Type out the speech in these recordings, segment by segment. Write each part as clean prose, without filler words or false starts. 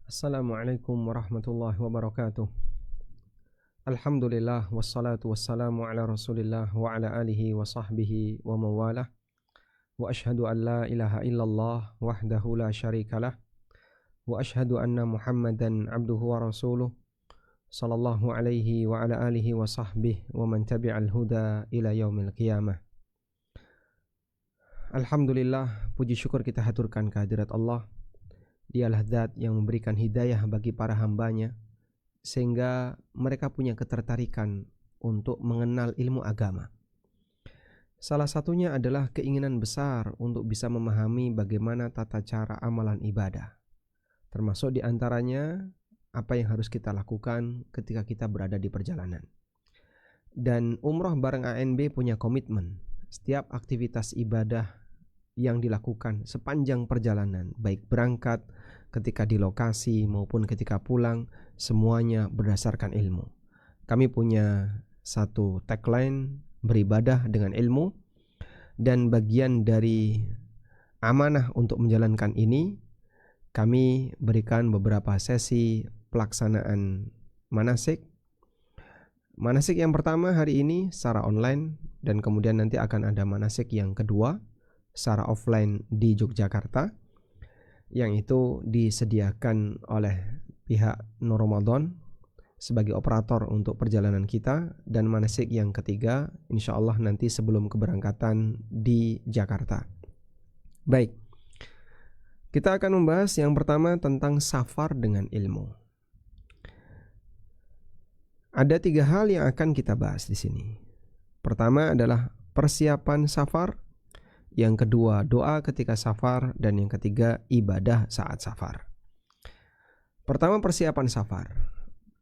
Assalamualaikum warahmatullahi wabarakatuh. Alhamdulillah wassalatu wassalamu ala Rasulillah wa ala alihi wa sahbihi wa mawalah. Wa ashhadu an la ilaha illallah wahdahu la syarikalah wa ashhadu anna Muhammadan abduhu wa rasuluh sallallahu alaihi wa ala alihi wa sahbihi wa man tabi'al huda ila yaumil qiyamah. Alhamdulillah, puji syukur kita haturkan kehadirat Allah. Dialah zat yang memberikan hidayah bagi para hambanya sehingga mereka punya ketertarikan untuk mengenal ilmu agama. Salah satunya adalah keinginan besar untuk bisa memahami bagaimana tata cara amalan ibadah. Termasuk diantaranya apa yang harus kita lakukan ketika kita berada di perjalanan. Dan umroh bareng ANB punya komitmen. Setiap aktivitas ibadah yang dilakukan sepanjang perjalanan, baik berangkat, ketika di lokasi maupun ketika pulang, semuanya berdasarkan ilmu. Kami punya satu tagline, beribadah dengan ilmu, dan bagian dari amanah untuk menjalankan ini, kami berikan beberapa sesi pelaksanaan manasik. Manasik yang pertama hari ini secara online, dan kemudian nanti akan ada manasik yang kedua secara offline di Yogyakarta, yang itu disediakan oleh pihak Nur Ramadan sebagai operator untuk perjalanan kita, dan manasik yang ketiga insya Allah nanti sebelum keberangkatan di Jakarta. Baik, kita akan membahas yang pertama tentang safar dengan ilmu. Ada 3 hal yang akan kita bahas di sini. Pertama adalah persiapan safar, yang kedua doa ketika safar, dan yang ketiga ibadah saat safar. Pertama, persiapan safar.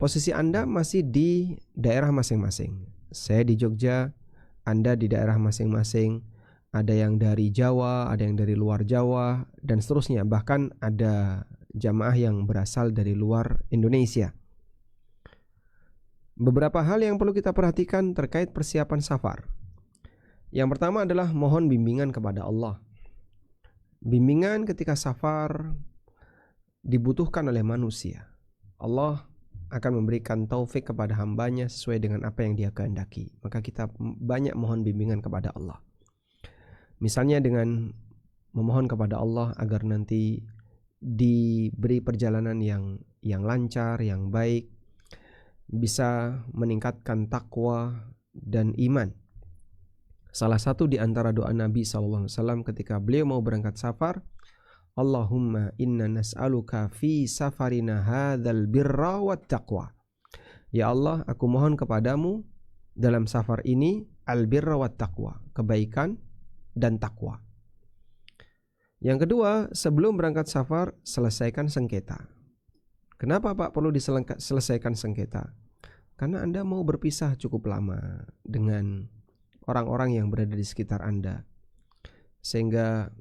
Posisi Anda masih di daerah masing-masing. Saya di Jogja, Anda di daerah masing-masing. Ada yang dari Jawa, ada yang dari luar Jawa, dan seterusnya. Bahkan ada jamaah yang berasal dari luar Indonesia. Beberapa hal yang perlu kita perhatikan terkait persiapan safar. Yang pertama adalah mohon bimbingan kepada Allah. Bimbingan ketika safar dibutuhkan oleh manusia. Allah akan memberikan taufik kepada hambanya sesuai dengan apa yang dia kehendaki. Maka kita banyak mohon bimbingan kepada Allah. Misalnya dengan memohon kepada Allah agar nanti diberi perjalanan yang lancar, yang baik, bisa meningkatkan takwa dan iman. Salah satu di antara doa Nabi SAW ketika beliau mau berangkat safar, Allahumma inna nas'aluka fi safarina hadzal birra wat taqwa. Ya Allah, aku mohon kepadamu dalam safar ini al-birra wat taqwa, kebaikan dan takwa. Yang kedua, sebelum berangkat safar, selesaikan sengketa. Kenapa Pak perlu diselesaikan sengketa? Karena Anda mau berpisah cukup lama dengan orang-orang yang berada di sekitar Anda, sehingga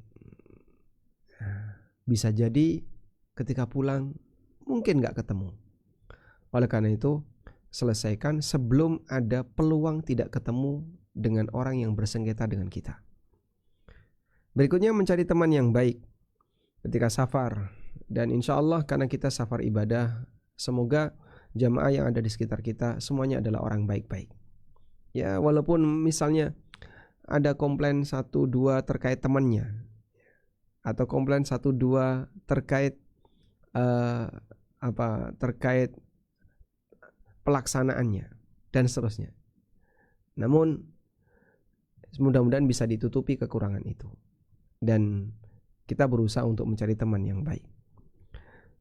bisa jadi ketika pulang mungkin gak ketemu. Oleh karena itu, selesaikan sebelum ada peluang tidak ketemu dengan orang yang bersengketa dengan kita. Berikutnya, mencari teman yang baik ketika safar. Dan insya Allah karena kita safar ibadah, semoga jamaah yang ada di sekitar kita semuanya adalah orang baik-baik. Ya, walaupun misalnya ada komplain 1-2 terkait temannya, atau komplain 1-2 terkait terkait pelaksanaannya dan seterusnya. Namun mudah-mudahan bisa ditutupi kekurangan itu, dan kita berusaha untuk mencari teman yang baik.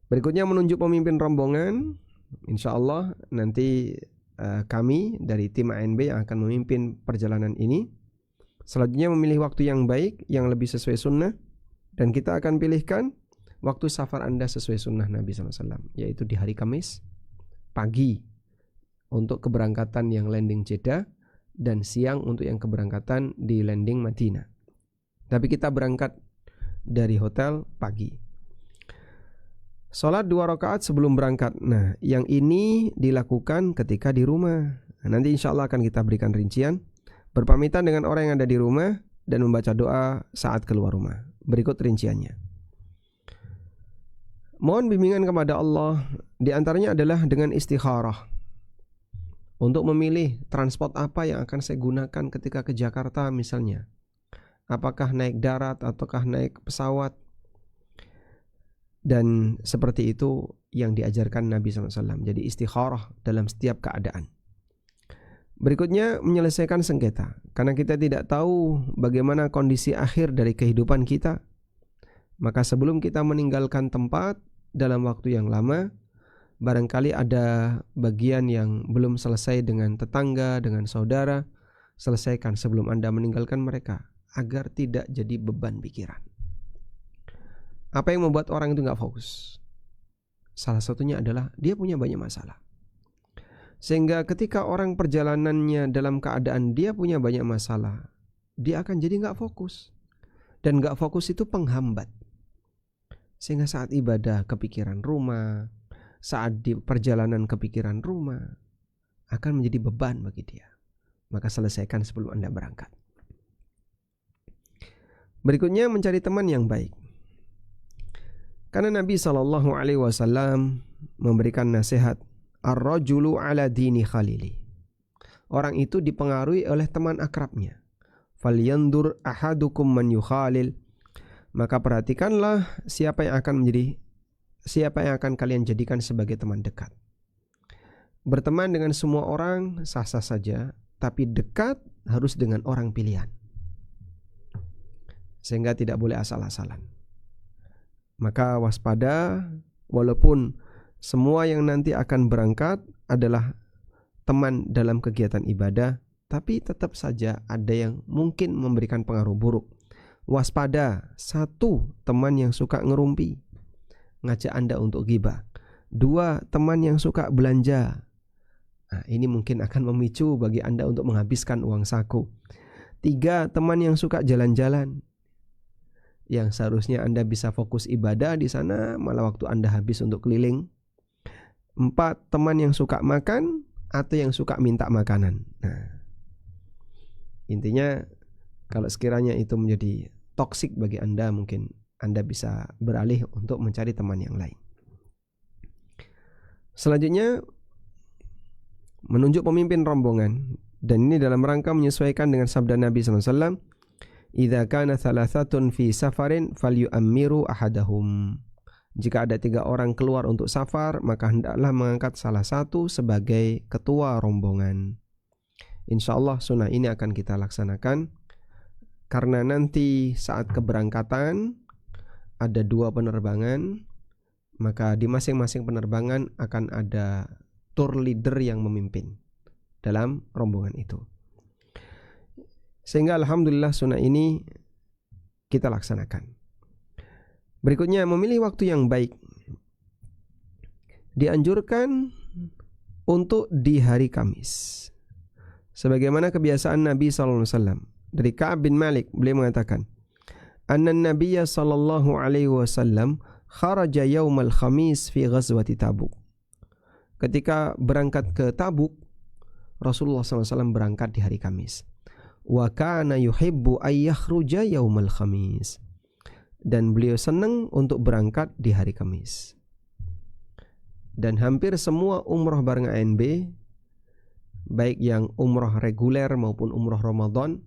Berikutnya, menunjuk pemimpin rombongan. Insya Allah nanti kami dari tim ANB yang akan memimpin perjalanan ini. Selanjutnya, memilih waktu yang baik, yang lebih sesuai sunnah, dan kita akan pilihkan waktu safar Anda sesuai sunnah Nabi SAW, yaitu di hari Kamis pagi untuk keberangkatan yang landing Jeddah, dan siang untuk yang keberangkatan di landing Madinah. Tapi kita berangkat dari hotel pagi. Sholat 2 rakaat sebelum berangkat. Nah, yang ini dilakukan ketika di rumah. Nah, nanti insya Allah akan kita berikan rincian. Berpamitan dengan orang yang ada di rumah dan membaca doa saat keluar rumah. Berikut rinciannya. Mohon bimbingan kepada Allah, di antaranya adalah dengan istikharah. Untuk memilih transport apa yang akan saya gunakan ketika ke Jakarta misalnya. Apakah naik darat ataukah naik pesawat. Dan seperti itu yang diajarkan Nabi SAW. Jadi istikharah dalam setiap keadaan. Berikutnya menyelesaikan sengketa. Karena kita tidak tahu bagaimana kondisi akhir dari kehidupan kita. Maka sebelum kita meninggalkan tempat dalam waktu yang lama, barangkali ada bagian yang belum selesai dengan tetangga, dengan saudara, selesaikan sebelum Anda meninggalkan mereka, agar tidak jadi beban pikiran. Apa yang membuat orang itu gak fokus? Salah satunya adalah dia punya banyak masalah. Sehingga ketika orang perjalanannya dalam keadaan dia punya banyak masalah, dia akan jadi gak fokus. Dan gak fokus itu penghambat. Sehingga saat ibadah kepikiran rumah, saat di perjalanan kepikiran rumah, akan menjadi beban bagi dia. Maka selesaikan sebelum Anda berangkat. Berikutnya mencari teman yang baik. Karena Nabi SAW memberikan nasihat, ar-rajulu ala dini khalili. Orang itu dipengaruhi oleh teman akrabnya. Falyandur ahadukum man yukhalil. Maka perhatikanlah siapa yang akan kalian jadikan sebagai teman dekat. Berteman dengan semua orang sah-sah saja, tapi dekat harus dengan orang pilihan. Sehingga tidak boleh asal-asalan. Maka waspada, walaupun semua yang nanti akan berangkat adalah teman dalam kegiatan ibadah, tapi tetap saja ada yang mungkin memberikan pengaruh buruk. Waspada, satu, teman yang suka ngerumpi, ngajak Anda untuk ghibah. Dua, teman yang suka belanja. Nah, ini mungkin akan memicu bagi Anda untuk menghabiskan uang saku. Tiga, teman yang suka jalan-jalan, yang seharusnya Anda bisa fokus ibadah di sana, malah waktu Anda habis untuk keliling. Empat, teman yang suka makan atau yang suka minta makanan. Nah, intinya kalau sekiranya itu menjadi toksik bagi Anda, mungkin Anda bisa beralih untuk mencari teman yang lain. Selanjutnya, menunjuk pemimpin rombongan. Dan ini dalam rangka menyesuaikan dengan sabda Nabi SAW, idza kana thalathatun fi safarin falyu'ammiru ahadahum. Jika ada 3 orang keluar untuk safar, maka hendaklah mengangkat salah satu sebagai ketua rombongan. InsyaAllah sunnah ini akan kita laksanakan. Karena nanti saat keberangkatan ada 2 penerbangan, maka di masing-masing penerbangan akan ada tour leader yang memimpin dalam rombongan itu. Sehingga alhamdulillah sunnah ini kita laksanakan. Berikutnya, memilih waktu yang baik. Dianjurkan untuk di hari Kamis. Sebagaimana kebiasaan Nabi SAW. Dari Ka'ab bin Malik, beliau mengatakan, Anna Nabiyya sallallahu alaihi wasallam kharaja yaumal khamis fi ghazwati Tabuk. Ketika berangkat ke Tabuk, Rasulullah SAW berangkat di hari Kamis. Wa kana yuhibbu ay yakhruja yaumal khamis. Dan beliau senang untuk berangkat di hari Kamis. Dan hampir semua umrah bareng ANB, baik yang umrah reguler maupun umrah Ramadan,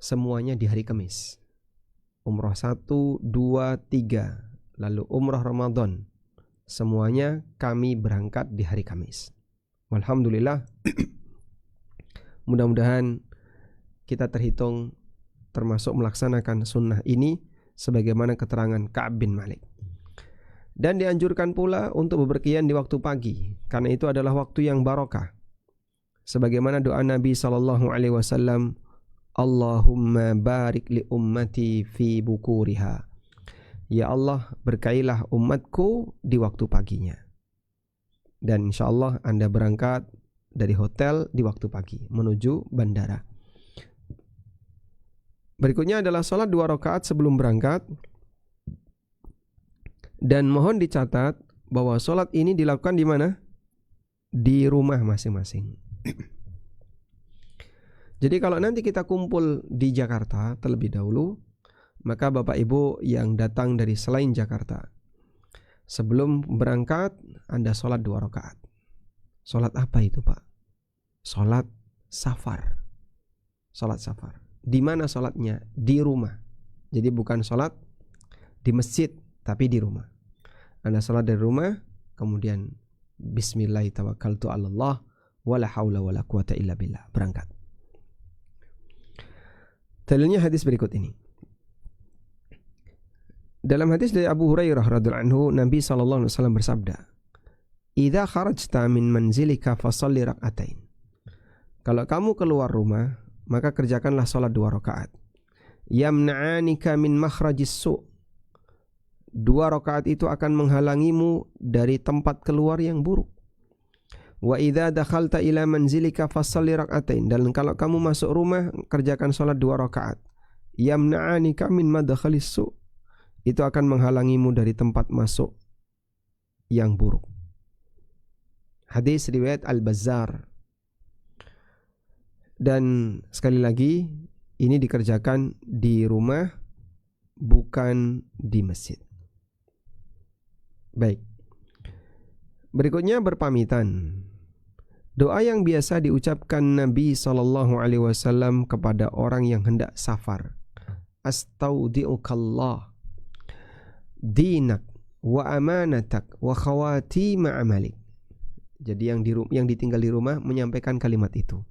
semuanya di hari Kamis. Umrah 1, 2, 3, lalu umrah Ramadan, semuanya kami berangkat di hari Kamis. Alhamdulillah. Mudah-mudahan kita terhitung termasuk melaksanakan sunnah ini sebagaimana keterangan Ka'ab bin Malik. Dan dianjurkan pula untuk bepergian di waktu pagi, karena itu adalah waktu yang barokah. Sebagaimana doa Nabi SAW, Allahumma barik li ummati fi bukuriha. Ya Allah, berkailah umatku di waktu paginya. Dan insyaAllah Anda berangkat dari hotel di waktu pagi menuju bandara. Berikutnya adalah sholat 2 rakaat sebelum berangkat. Dan mohon dicatat bahwa sholat ini dilakukan di mana? Di rumah masing-masing. Jadi kalau nanti kita kumpul di Jakarta terlebih dahulu, maka Bapak Ibu yang datang dari selain Jakarta, Sebelum berangkat Anda sholat 2 rakaat. Sholat apa itu Pak? Sholat safar. Sholat safar. Di mana sholatnya? Di rumah. Jadi bukan sholat di masjid, tapi di rumah. Anda sholat dari rumah, kemudian Bismillah tawakkaltu 'alallah wala haula wala quwata illa billah, berangkat. Dalilnya hadis berikut ini. Dalam hadis dari Abu Hurairah radhiyallahu anhu, Nabi sallallahu alaihi wasallam bersabda, "Idza kharajta min manzilika fashalli rak'atain." Kalau kamu keluar rumah, maka kerjakanlah salat 2 rakaat. Yamna'anika min makhrajis su'. 2 rakaat itu akan menghalangimu dari tempat keluar yang buruk. Wa idza dakhalta ila manzilika fashalli rak'atain. Dan kalau kamu masuk rumah, kerjakan salat 2 rakaat. Yamna'anika min madkhalis su'. Itu akan menghalangimu dari tempat masuk yang buruk. Hadis riwayat Al-Bazzar. Dan sekali lagi, ini dikerjakan di rumah, bukan di masjid. Baik. Berikutnya berpamitan. Doa yang biasa diucapkan Nabi SAW kepada orang yang hendak safar. Astaudi'ukallah dinak wa amanatak wa khawatima amalik. Jadi yang ditinggal di rumah menyampaikan kalimat itu.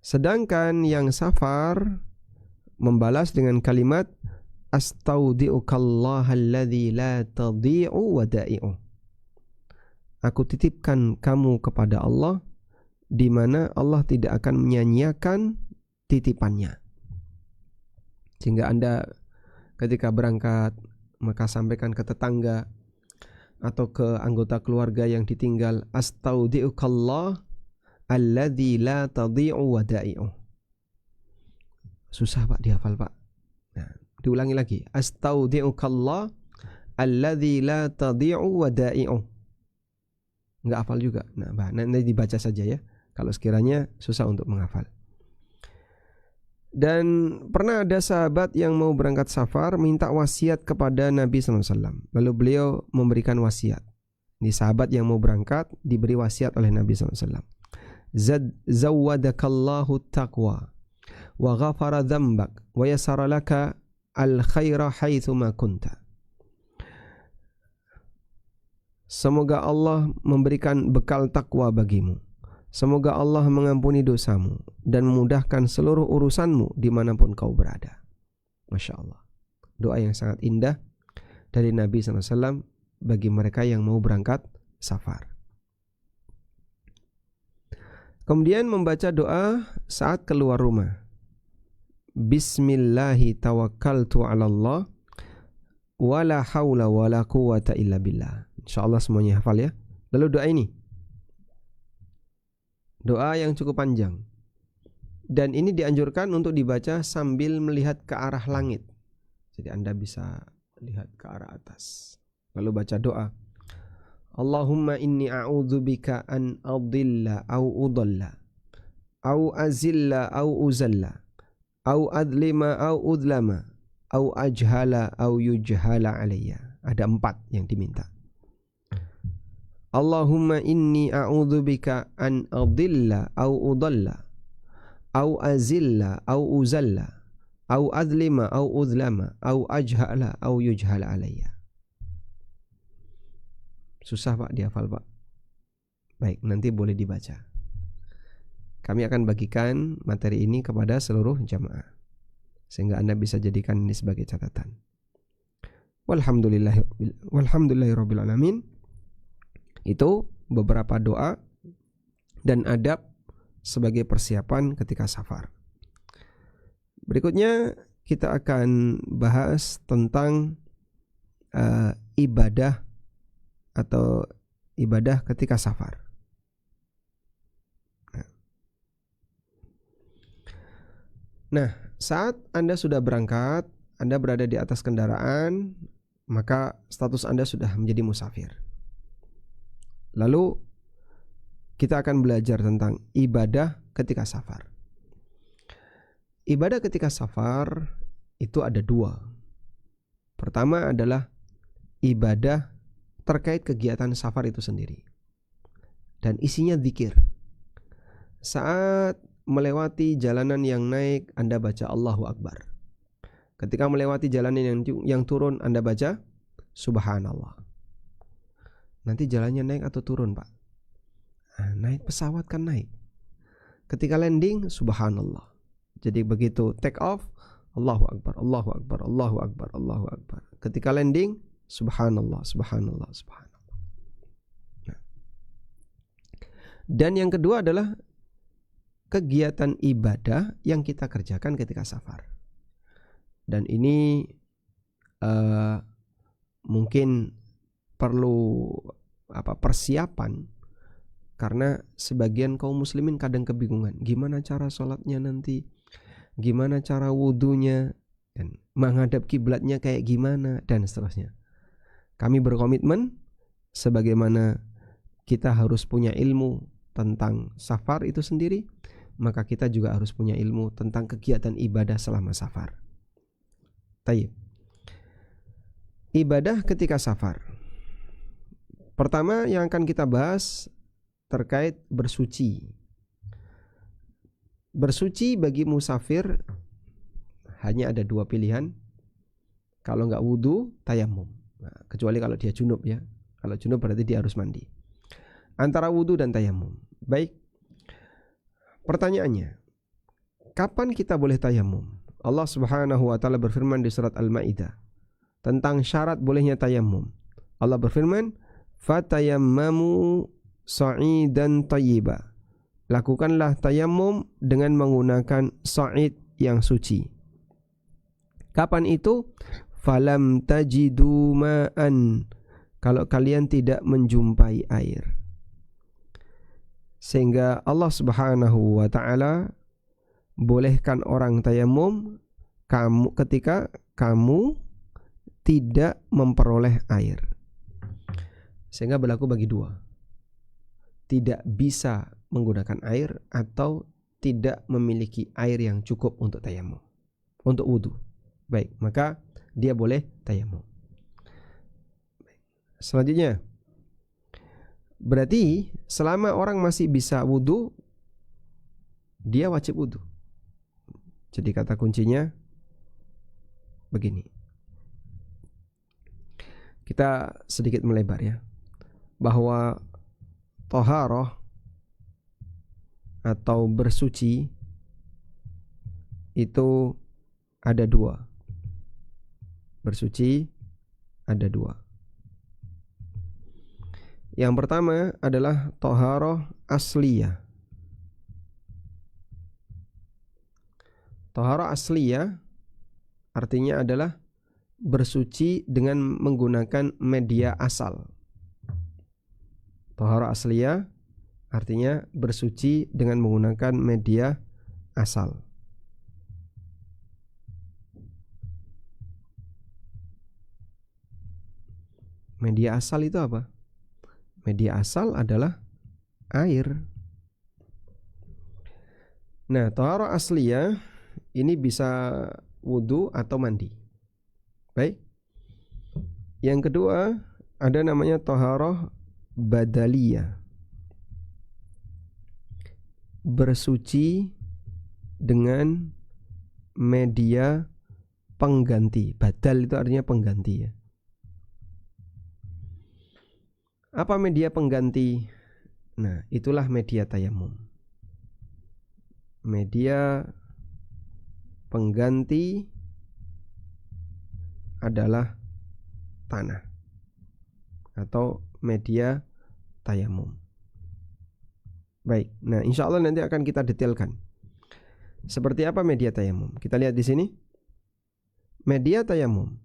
Sedangkan yang safar membalas dengan kalimat astaudi'ukallah alladzi la tadhi'u wada'i'u. Aku titipkan kamu kepada Allah, di mana Allah tidak akan menyia-nyiakan titipannya. Sehingga Anda ketika berangkat, maka sampaikan ke tetangga atau ke anggota keluarga yang ditinggal, astaudi'ukallah alladzi la tadhi'u wada'i'u. Susah Pak dihafal Pak. Nah, diulangi lagi. Astaudi'ukallah alladzi la tadhi'u wada'i'u. Enggak hafal juga. Nah, nanti dibaca saja ya, kalau sekiranya susah untuk menghafal. Dan pernah ada sahabat yang mau berangkat safar minta wasiat kepada Nabi SAW. Lalu beliau memberikan wasiat. Ini sahabat yang mau berangkat diberi wasiat oleh Nabi SAW. Zawwadakallahu taqwa wa ghafara dzambak wa yasara laka al khaira haitsuma kunta. Semoga Allah memberikan bekal takwa bagimu. Semoga Allah mengampuni dosamu dan memudahkan seluruh urusanmu dimanapun kau berada. Masya Allah. Doa yang sangat indah dari Nabi SAW bagi mereka yang mau berangkat safar. Kemudian membaca doa saat keluar rumah. Bismillahi tawakkaltu 'alallah wala haula wala quwata illa billah. InsyaAllah semuanya hafal ya. Lalu doa ini, doa yang cukup panjang, dan ini dianjurkan untuk dibaca sambil melihat ke arah langit. Jadi Anda bisa lihat ke arah atas. Lalu baca doa, Allahumma inni a'udzubika an adilla au udalla au azilla au uzalla au adlima au udlama au ajhala au yujhala alayya. Ada 4 yang diminta. Allahumma inni a'udzubika an adilla au udalla au azilla au uzalla au adlima au udlama au ajhala au yujhala alayya. Susah Pak dihafal Pak. Baik, nanti boleh dibaca. Kami akan bagikan materi ini kepada seluruh jamaah, sehingga Anda bisa jadikan ini sebagai catatan. Walhamdulillahirabbil alamin. Itu beberapa doa dan adab sebagai persiapan ketika safar. Berikutnya kita akan bahas tentang ibadah atau ibadah ketika safar. Nah, saat Anda sudah berangkat, Anda berada di atas kendaraan, maka status Anda sudah menjadi musafir. Lalu kita akan belajar tentang ibadah ketika safar. Ibadah ketika safar itu ada 2. Pertama adalah ibadah terkait kegiatan safar itu sendiri. Dan isinya zikir. Saat melewati jalanan yang naik, Anda baca Allahu Akbar. Ketika melewati jalanan yang turun, Anda baca Subhanallah. Nanti jalannya naik atau turun, Pak? Naik pesawat kan naik. Ketika landing, Subhanallah. Jadi begitu take off, Allahu Akbar, Allahu Akbar, Allahu Akbar, Allahu Akbar. Ketika landing, Subhanallah, Subhanallah, Subhanallah. Nah. Dan yang kedua adalah kegiatan ibadah yang kita kerjakan ketika safar. Dan ini mungkin perlu persiapan, karena sebagian kaum muslimin kadang kebingungan, gimana cara sholatnya nanti, gimana cara wudunya, dan menghadap kiblatnya kayak gimana, dan seterusnya. Kami berkomitmen sebagaimana kita harus punya ilmu tentang safar itu sendiri, maka kita juga harus punya ilmu tentang kegiatan ibadah selama safar. Tayyib. Ibadah ketika safar. Pertama yang akan kita bahas terkait bersuci. Bersuci bagi musafir hanya ada dua pilihan. Kalau nggak wudu, tayamum. Nah, kecuali kalau dia junub ya. Kalau junub berarti dia harus mandi. Antara wudu dan tayamum. Baik. Pertanyaannya, kapan kita boleh tayamum? Allah Subhanahu wa taala berfirman di surat Al-Maidah tentang syarat bolehnya tayamum. Allah berfirman, "Fatayammamu sa'idan thayyiba." Lakukanlah tayamum dengan menggunakan sa'id yang suci. Kapan itu? Falam tajidu ma'an. Kalau kalian tidak menjumpai air. Sehingga Allah Subhanahu wa taala bolehkan orang tayamum ketika kamu tidak memperoleh air. Sehingga berlaku bagi dua. Tidak bisa menggunakan air atau tidak memiliki air yang cukup untuk tayamum, untuk wudu. Baik, maka dia boleh tayamum. Selanjutnya, berarti selama orang masih bisa wudu, dia wajib wudu. Jadi kata kuncinya begini. Kita sedikit melebar ya. Bahwa thaharah atau bersuci itu ada dua. Bersuci ada dua. Yang pertama adalah thaharah asliyah. Thaharah asliyah artinya adalah bersuci dengan menggunakan media asal. Thaharah asliyah artinya bersuci dengan menggunakan media asal. Media asal itu apa? Media asal adalah air. Nah, thaharah asliyah ini bisa wudu atau mandi. Baik. Yang kedua ada namanya thaharah badaliyah. Bersuci dengan media pengganti. Badal itu artinya pengganti ya. Apa media pengganti? Nah, itulah media tayamum. Media pengganti adalah tanah atau media tayamum. Baik, nah insya Allah nanti akan kita detailkan seperti apa media tayamum. Kita lihat di sini. Media tayamum.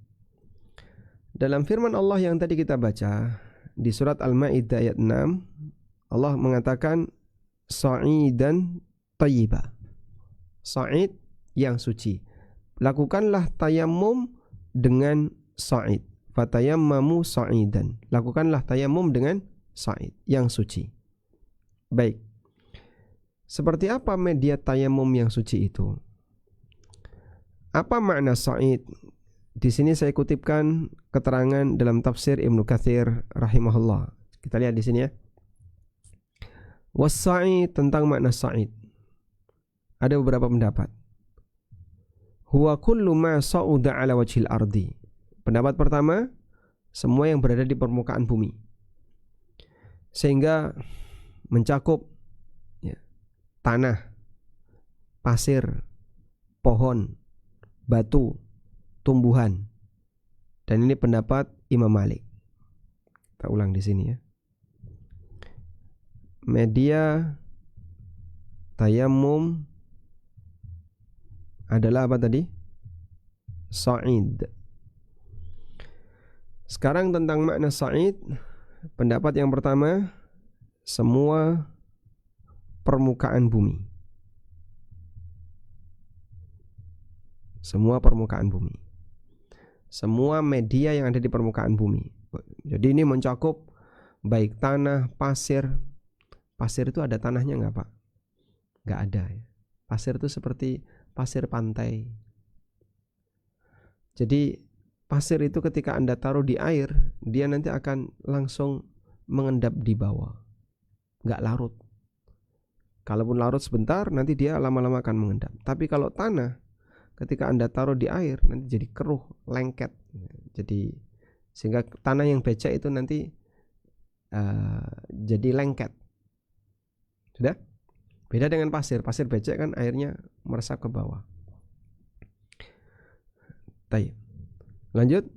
Dalam firman Allah yang tadi kita baca di surat Al-Maidah ayat 6, Allah mengatakan sa'idan thayyiba. Sa'id yang suci. Lakukanlah tayamum dengan sa'id. Fatayammamu sa'idan. Lakukanlah tayamum dengan sa'id yang suci. Baik. Seperti apa media tayamum yang suci itu? Apa makna sa'id? Di sini saya kutipkan keterangan dalam tafsir Ibnu Katsir rahimahullah. Kita lihat di sini ya. Was-sa'id, tentang makna sa'id. Ada beberapa pendapat. Huwa kullu ma sa'uda ala wajhil ardi. Pendapat pertama, semua yang berada di permukaan bumi. Sehingga mencakup ya, tanah, pasir, pohon, batu, tumbuhan. Dan ini pendapat Imam Malik. Kita ulang di sini ya. Media tayammum adalah apa tadi? Sa'id. Sekarang tentang makna sa'id, pendapat yang pertama, semua permukaan bumi. Semua permukaan bumi. Semua media yang ada di permukaan bumi. Jadi ini mencakup baik tanah, pasir. Pasir itu ada tanahnya nggak, Pak? Nggak ada ya. Pasir itu seperti pasir pantai. Jadi pasir itu ketika Anda taruh di air, dia nanti akan langsung mengendap di bawah. Nggak larut. Kalaupun larut sebentar, nanti dia lama-lama akan mengendap. Tapi kalau tanah, ketika Anda taruh di air, nanti jadi keruh, lengket. Jadi sehingga tanah yang becek itu nanti jadi lengket. Sudah? Beda dengan pasir. Pasir becek kan airnya meresap ke bawah. Baik. Lanjut.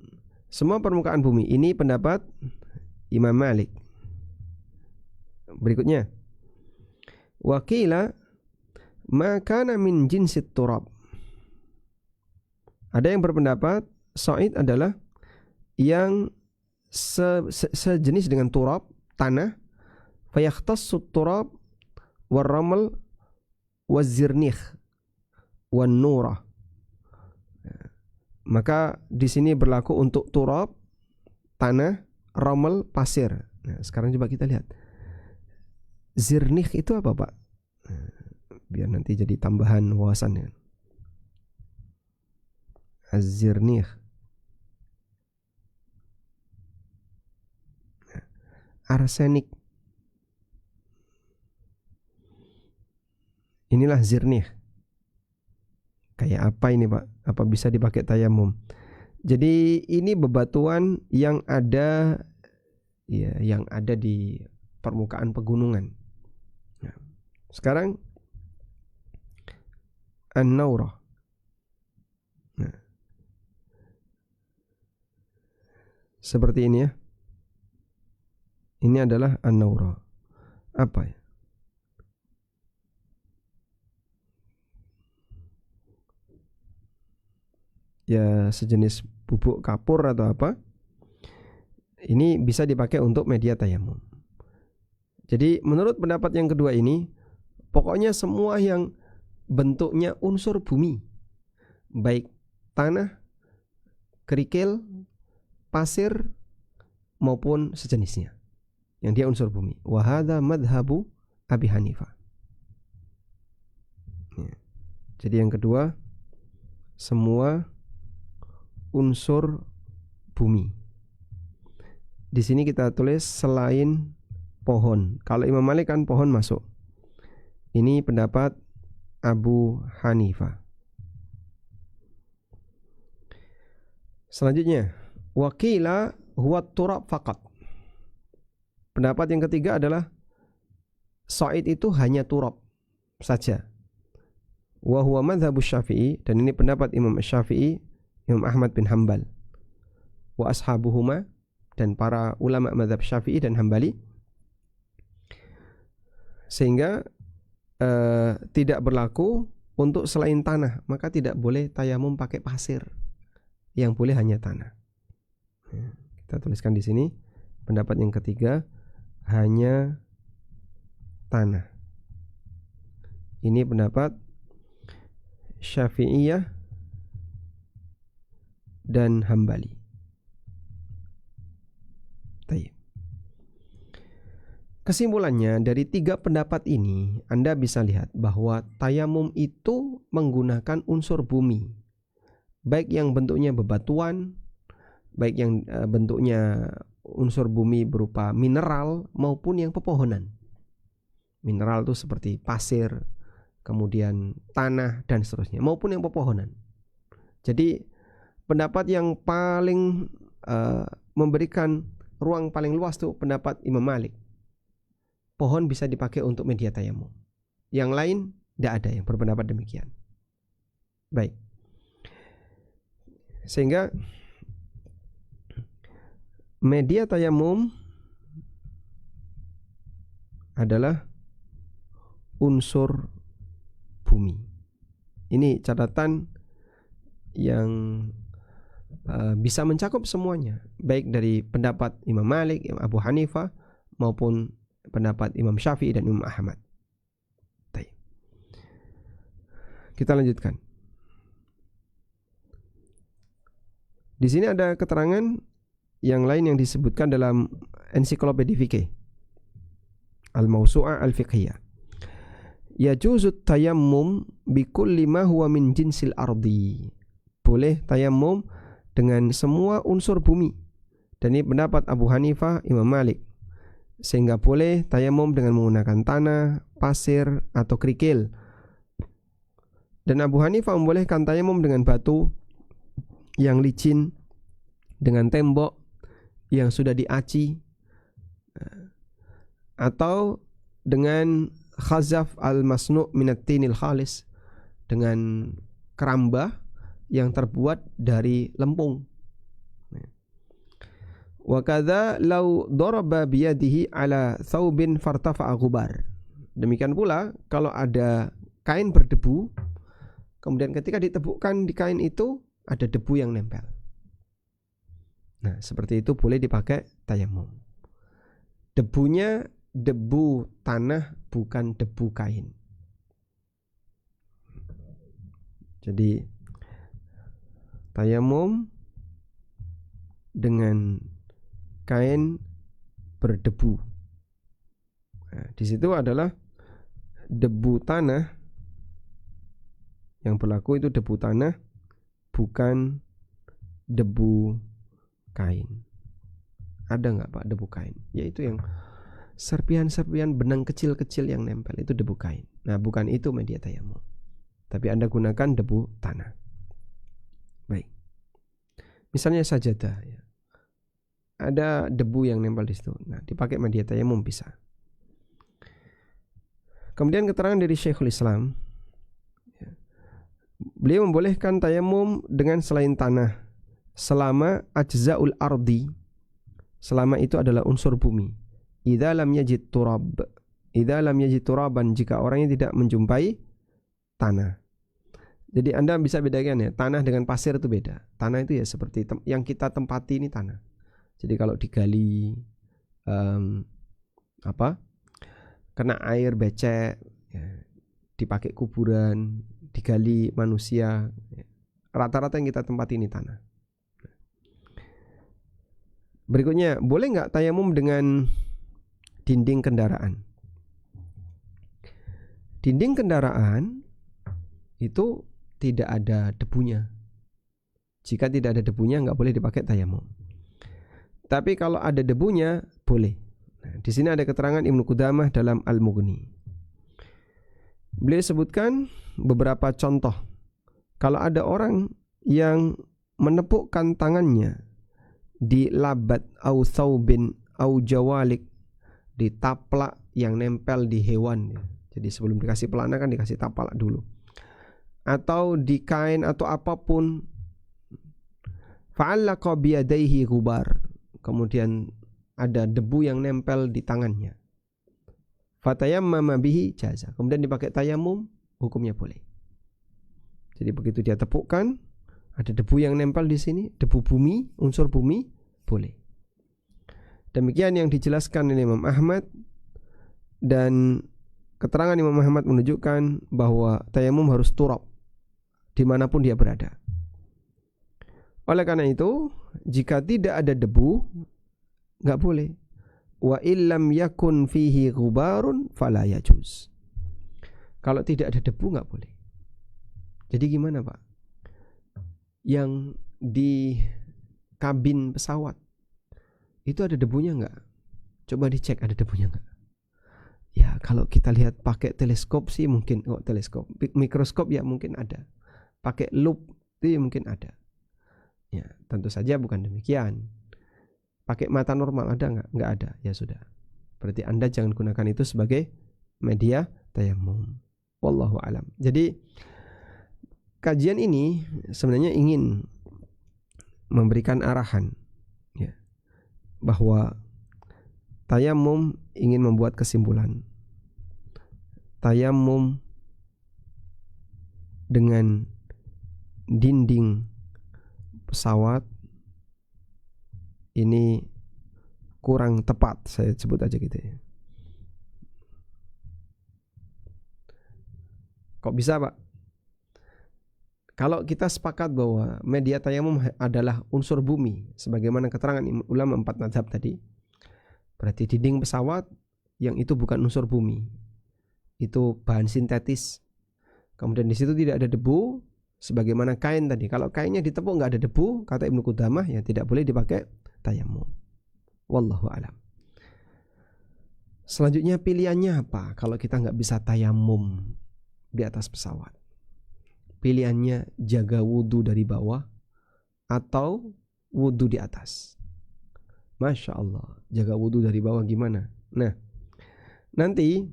Semua permukaan bumi. Ini pendapat Imam Malik. Berikutnya. Wa qila ma kana min jinsit turab. Ada yang berpendapat sa'id adalah yang sejenis dengan turab, tanah. Fayakhtassut turab warramal wazirnikh wan nurah. Maka di sini berlaku untuk turab, tanah, ramal, pasir. Nah, sekarang coba kita lihat. Zirnikh itu apa, Pak? Biar nanti jadi tambahan wawasannya. Az-zirnikh. Arsenik. Inilah zirnih. Kayak apa ini, Pak? Apa bisa dipakai tayamum? Jadi ini bebatuan yang ada ya, yang ada di permukaan pegunungan. Nah, sekarang an-naurah. Nah, seperti ini ya. Ini adalah an-naurah. Apa ya? Ya sejenis bubuk kapur atau apa. Ini bisa dipakai untuk media tayamum. Jadi menurut pendapat yang kedua ini, pokoknya semua yang bentuknya unsur bumi, baik tanah, kerikil, pasir maupun sejenisnya, yang dia unsur bumi. Wa hadza madhabu Abi Hanifah. Ya. Jadi yang kedua, semua unsur bumi. Di sini kita tulis selain pohon. Kalau Imam Malik kan pohon masuk. Ini pendapat Abu Hanifah. Selanjutnya, waqila huwa turab faqat. Pendapat yang ketiga adalah sa'id itu hanya turab saja. Wa huwa madzhabus Syafi'i, dan ini pendapat Imam Syafi'i, Imam Ahmad bin Hanbal, wa ashabuhuma, dan para ulama mazhab Syafi'i dan Hambali. Sehingga tidak berlaku untuk selain tanah, maka tidak boleh tayamum pakai pasir. Yang boleh hanya tanah. Kita tuliskan di sini pendapat yang ketiga, hanya tanah. Ini pendapat Syafi'iyah dan Hambali. Baik. Kesimpulannya dari tiga pendapat ini, Anda bisa lihat bahwa tayamum itu menggunakan unsur bumi, baik yang bentuknya bebatuan, baik yang bentuknya unsur bumi berupa mineral maupun yang pepohonan. Mineral itu seperti pasir, kemudian tanah dan seterusnya, maupun yang pepohonan. Jadi pendapat yang paling memberikan ruang paling luas itu pendapat Imam Malik. Pohon bisa dipakai untuk media tayamum. Yang lain tidak ada yang berpendapat demikian. Baik. Sehingga media tayamum adalah unsur bumi. Ini catatan yang bisa mencakup semuanya, baik dari pendapat Imam Malik, Imam Abu Hanifah, maupun pendapat Imam Syafi'i dan Imam Ahmad. Baik. Kita lanjutkan. Di sini ada keterangan yang lain yang disebutkan dalam ensiklopedia fikih Al-Mawsu'ah Al-Fiqhiyah. Yajuzut tayammum bikulli ma huwa min jinsil ardi. Boleh tayammum dengan semua unsur bumi. Dan ini pendapat Abu Hanifah, Imam Malik. Sehingga boleh tayammum dengan menggunakan tanah, pasir, atau kerikil. Dan Abu Hanifah membolehkan tayammum dengan batu yang licin, dengan tembok yang sudah diaci, atau dengan khazaf al-masnu' minat tinil khalis, dengan keramba yang terbuat dari lempung. Wa kadza law daraba biyadihi ala thawbin fartafa'a ghubar. Demikian pula kalau ada kain berdebu, kemudian ketika ditepukkan di kain itu ada debu yang nempel. Nah, seperti itu boleh dipakai tayamum. Debunya debu tanah, bukan debu kain. Jadi tayamum dengan kain berdebu. Nah, di situ adalah debu tanah. Yang berlaku itu debu tanah, bukan debu kain. Ada nggak Pak debu kain? Yaitu yang serpihan-serpihan benang kecil-kecil yang nempel, itu debu kain. Nah, bukan itu media tayamum. Tapi Anda gunakan debu tanah. Baik. Misalnya sajadah, ya. Ada debu yang nempel di situ. Nah, dipakai media tayamum bisa. Kemudian keterangan dari Syekhul Islam, ya. Beliau membolehkan tayamum dengan selain tanah selama ajza'ul ardi, selama itu adalah unsur bumi. Idza lam yajid turab, idza lam yajid turaban, jika orangnya tidak menjumpai tanah. Jadi Anda bisa bedakan ya, tanah dengan pasir itu beda. Tanah itu ya seperti yang kita tempati ini tanah. Jadi kalau digali kena air becek, ya, dipakai kuburan, digali manusia, ya, rata-rata yang kita tempati ini tanah. Berikutnya, boleh nggak tayamum dengan dinding kendaraan? Dinding kendaraan itu tidak ada debunya. Jika tidak ada debunya, nggak boleh dipakai tayamum. Tapi kalau ada debunya, boleh. Nah, di sini ada keterangan Ibnu Qudamah dalam Al-Mughni. Beliau sebutkan beberapa contoh. Kalau ada orang yang menepukkan tangannya di labat au thawbin au jawalik, di taplak yang nempel di hewan. Jadi sebelum dikasih pelana kan dikasih taplak dulu. Atau di kain atau apapun. Fa'allaqa biyadaihi ghubar. Kemudian ada debu yang nempel di tangannya. Fatayammama bihi jaza. Kemudian dipakai tayamum, hukumnya boleh. Jadi begitu dia tepukkan, ada debu yang nempel di sini, debu bumi, unsur bumi, boleh. Demikian yang dijelaskan oleh Imam Ahmad, dan keterangan Imam Ahmad menunjukkan bahwa tayamum harus turab dimanapun dia berada. Oleh karena itu, jika tidak ada debu, nggak boleh. Wa illam yakun fihi ghubarun fala yajuz. Kalau tidak ada debu nggak boleh. Jadi gimana Pak? yang di kabin pesawat itu ada debunya nggak? Coba dicek ada debunya nggak? Ya kalau kita lihat pakai teleskop sih mungkin, teleskop, mikroskop ya mungkin ada. Pakai loop itu ya mungkin ada. Ya tentu saja bukan demikian. Pakai mata normal ada nggak? Nggak ada. Ya sudah. Berarti Anda jangan gunakan itu sebagai media tayamum. Wallahu alam. Jadi kajian ini sebenarnya ingin memberikan arahan, ya, bahwa tayamum ingin membuat kesimpulan. Tayamum dengan dinding pesawat ini kurang tepat, saya sebut aja gitu ya. Kok bisa, Pak? Kalau kita sepakat bahwa media tayamum adalah unsur bumi, sebagaimana keterangan ulama 4 mazhab tadi, berarti dinding pesawat yang itu bukan unsur bumi, itu bahan sintetis. Kemudian di situ tidak ada debu, sebagaimana kain tadi. Kalau kainnya ditepuk nggak ada debu, kata Ibnu Qudamah, ya tidak boleh dipakai tayamum. Wallahu alam. Selanjutnya pilihannya apa? Kalau kita nggak bisa tayamum di atas pesawat, pilihannya jaga wudhu dari bawah atau wudhu di atas. Masya Allah, jaga wudhu dari bawah gimana? Nah, nanti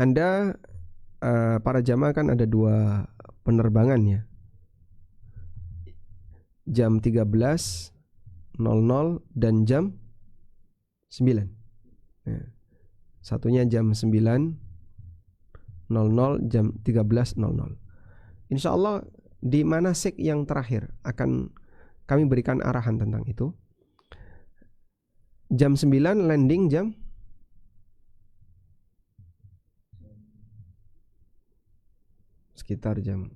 Anda para jamaah kan ada 2 penerbangan ya, jam 13.00 dan jam 9. Nah, satunya jam 9.00, jam 13.00. Insya Allah di manasik yang terakhir akan kami berikan arahan tentang itu. Jam 9 landing jam sekitar jam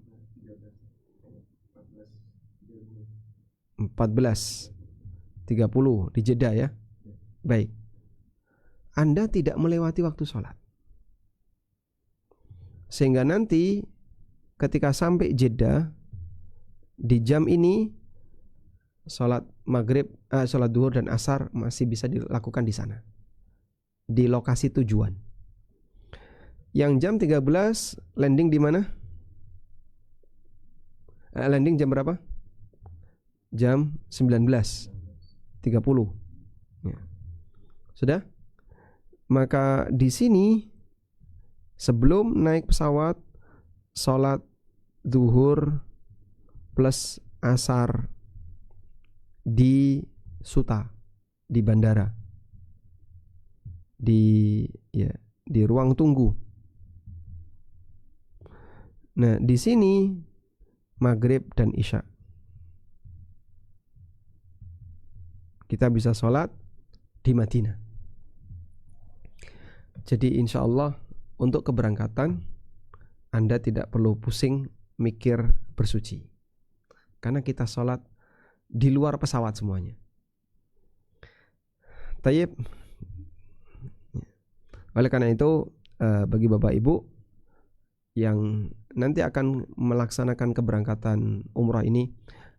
14.30 di Jeddah ya. Baik. Anda tidak melewati waktu sholat, sehingga nanti ketika sampai Jeddah di jam ini sholat maghrib, sholat duhur dan asar masih bisa dilakukan di sana, di lokasi tujuan. Yang jam 13 landing di mana? Landing jam berapa? Jam 19.30. Ya. Sudah? Maka di sini sebelum naik pesawat, sholat zuhur plus asar di Suta, di bandara, di ruang tunggu. Nah, di sini maghrib dan isya kita bisa sholat di Madinah. Jadi insya Allah untuk keberangkatan Anda tidak perlu pusing mikir bersuci, karena kita sholat di luar pesawat semuanya. Tayyib. Oleh karena itu bagi Bapak Ibu yang nanti akan melaksanakan keberangkatan umrah ini,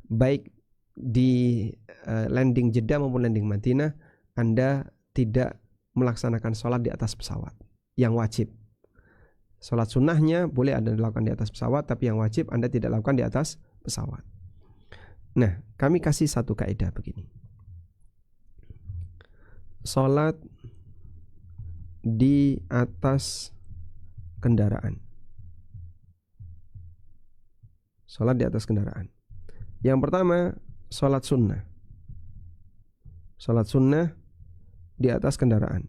baik di landing Jeddah maupun landing Madinah, Anda tidak melaksanakan sholat di atas pesawat yang wajib. Sholat sunnahnya boleh Anda dilakukan di atas pesawat, tapi yang wajib Anda tidak lakukan di atas pesawat. Nah, kami kasih satu kaidah begini. Sholat di atas kendaraan. Sholat di atas kendaraan. Yang pertama, sholat sunnah. Sholat sunnah di atas kendaraan.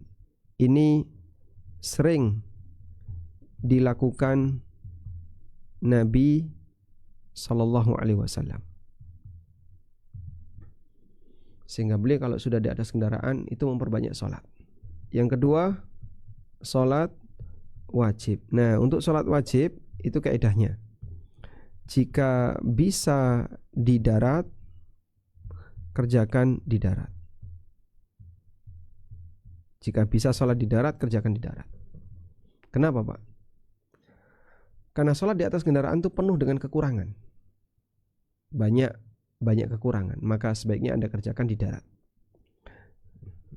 Ini sering dilakukan Nabi Sallallahu Alaihi Wasallam. Sehingga beliau kalau sudah di atas kendaraan itu memperbanyak sholat. Yang kedua, sholat wajib. Nah, untuk sholat wajib itu kaidahnya, jika bisa di darat, kerjakan di darat. Jika bisa sholat di darat, kerjakan di darat. Kenapa, Pak? Karena sholat di atas kendaraan itu penuh dengan kekurangan. banyak kekurangan, maka sebaiknya Anda kerjakan di darat.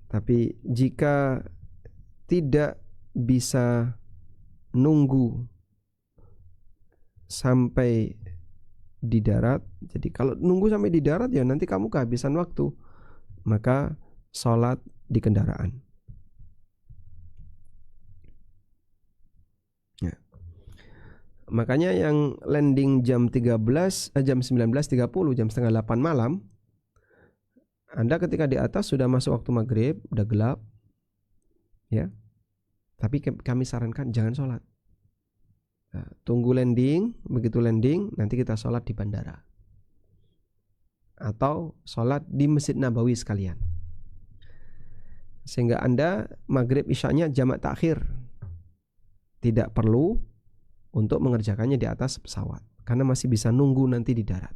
Tapi jika tidak bisa nunggu sampai di darat, jadi kalau nunggu sampai di darat ya nanti kamu kehabisan waktu, maka sholat di kendaraan. Ya. Makanya yang landing jam 19.30, jam setengah 8 malam, Anda ketika di atas sudah masuk waktu maghrib, udah gelap, ya. Tapi kami sarankan jangan sholat. Nah, tunggu landing, begitu landing nanti kita sholat di bandara. Atau sholat di Masjid Nabawi sekalian. Sehingga Anda maghrib isyanya jamak takhir. Tidak perlu untuk mengerjakannya di atas pesawat, karena masih bisa nunggu nanti di darat.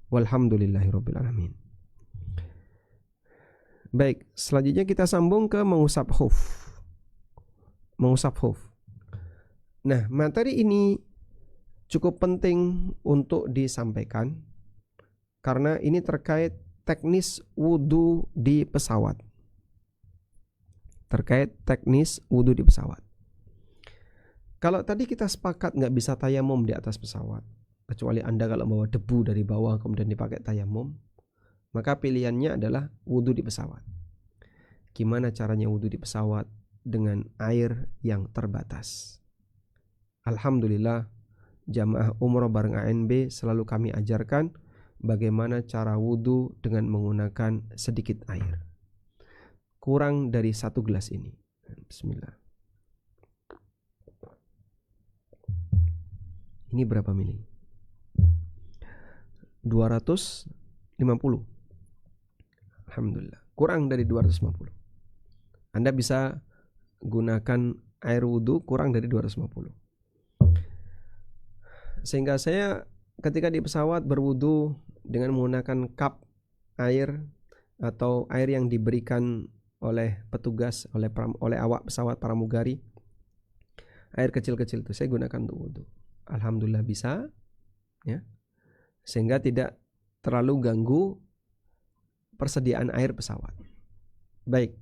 Walhamdulillahirabbil alamin. Baik, selanjutnya kita sambung ke mengusap khuf. Mengusap khuf. Nah, materi ini cukup penting untuk disampaikan karena ini terkait teknis wudu di pesawat. Terkait teknis wudu di pesawat. Kalau tadi kita sepakat nggak bisa tayamum di atas pesawat, kecuali Anda kalau bawa debu dari bawah kemudian dipakai tayamum, maka pilihannya adalah wudu di pesawat. Gimana caranya wudu di pesawat? Dengan air yang terbatas. Alhamdulillah, jamaah umroh bareng ANB selalu kami ajarkan bagaimana cara wudu dengan menggunakan sedikit air. Kurang dari 1 gelas ini. Bismillah. Ini berapa mili? 250. Alhamdulillah, kurang dari 250. Anda bisa gunakan air wudhu kurang dari 250. Sehingga saya ketika di pesawat berwudhu dengan menggunakan cup air atau air yang diberikan oleh petugas, oleh awak pesawat pramugari, air kecil-kecil itu saya gunakan untuk wudhu. Alhamdulillah bisa, ya, sehingga tidak terlalu ganggu persediaan air pesawat. Baik.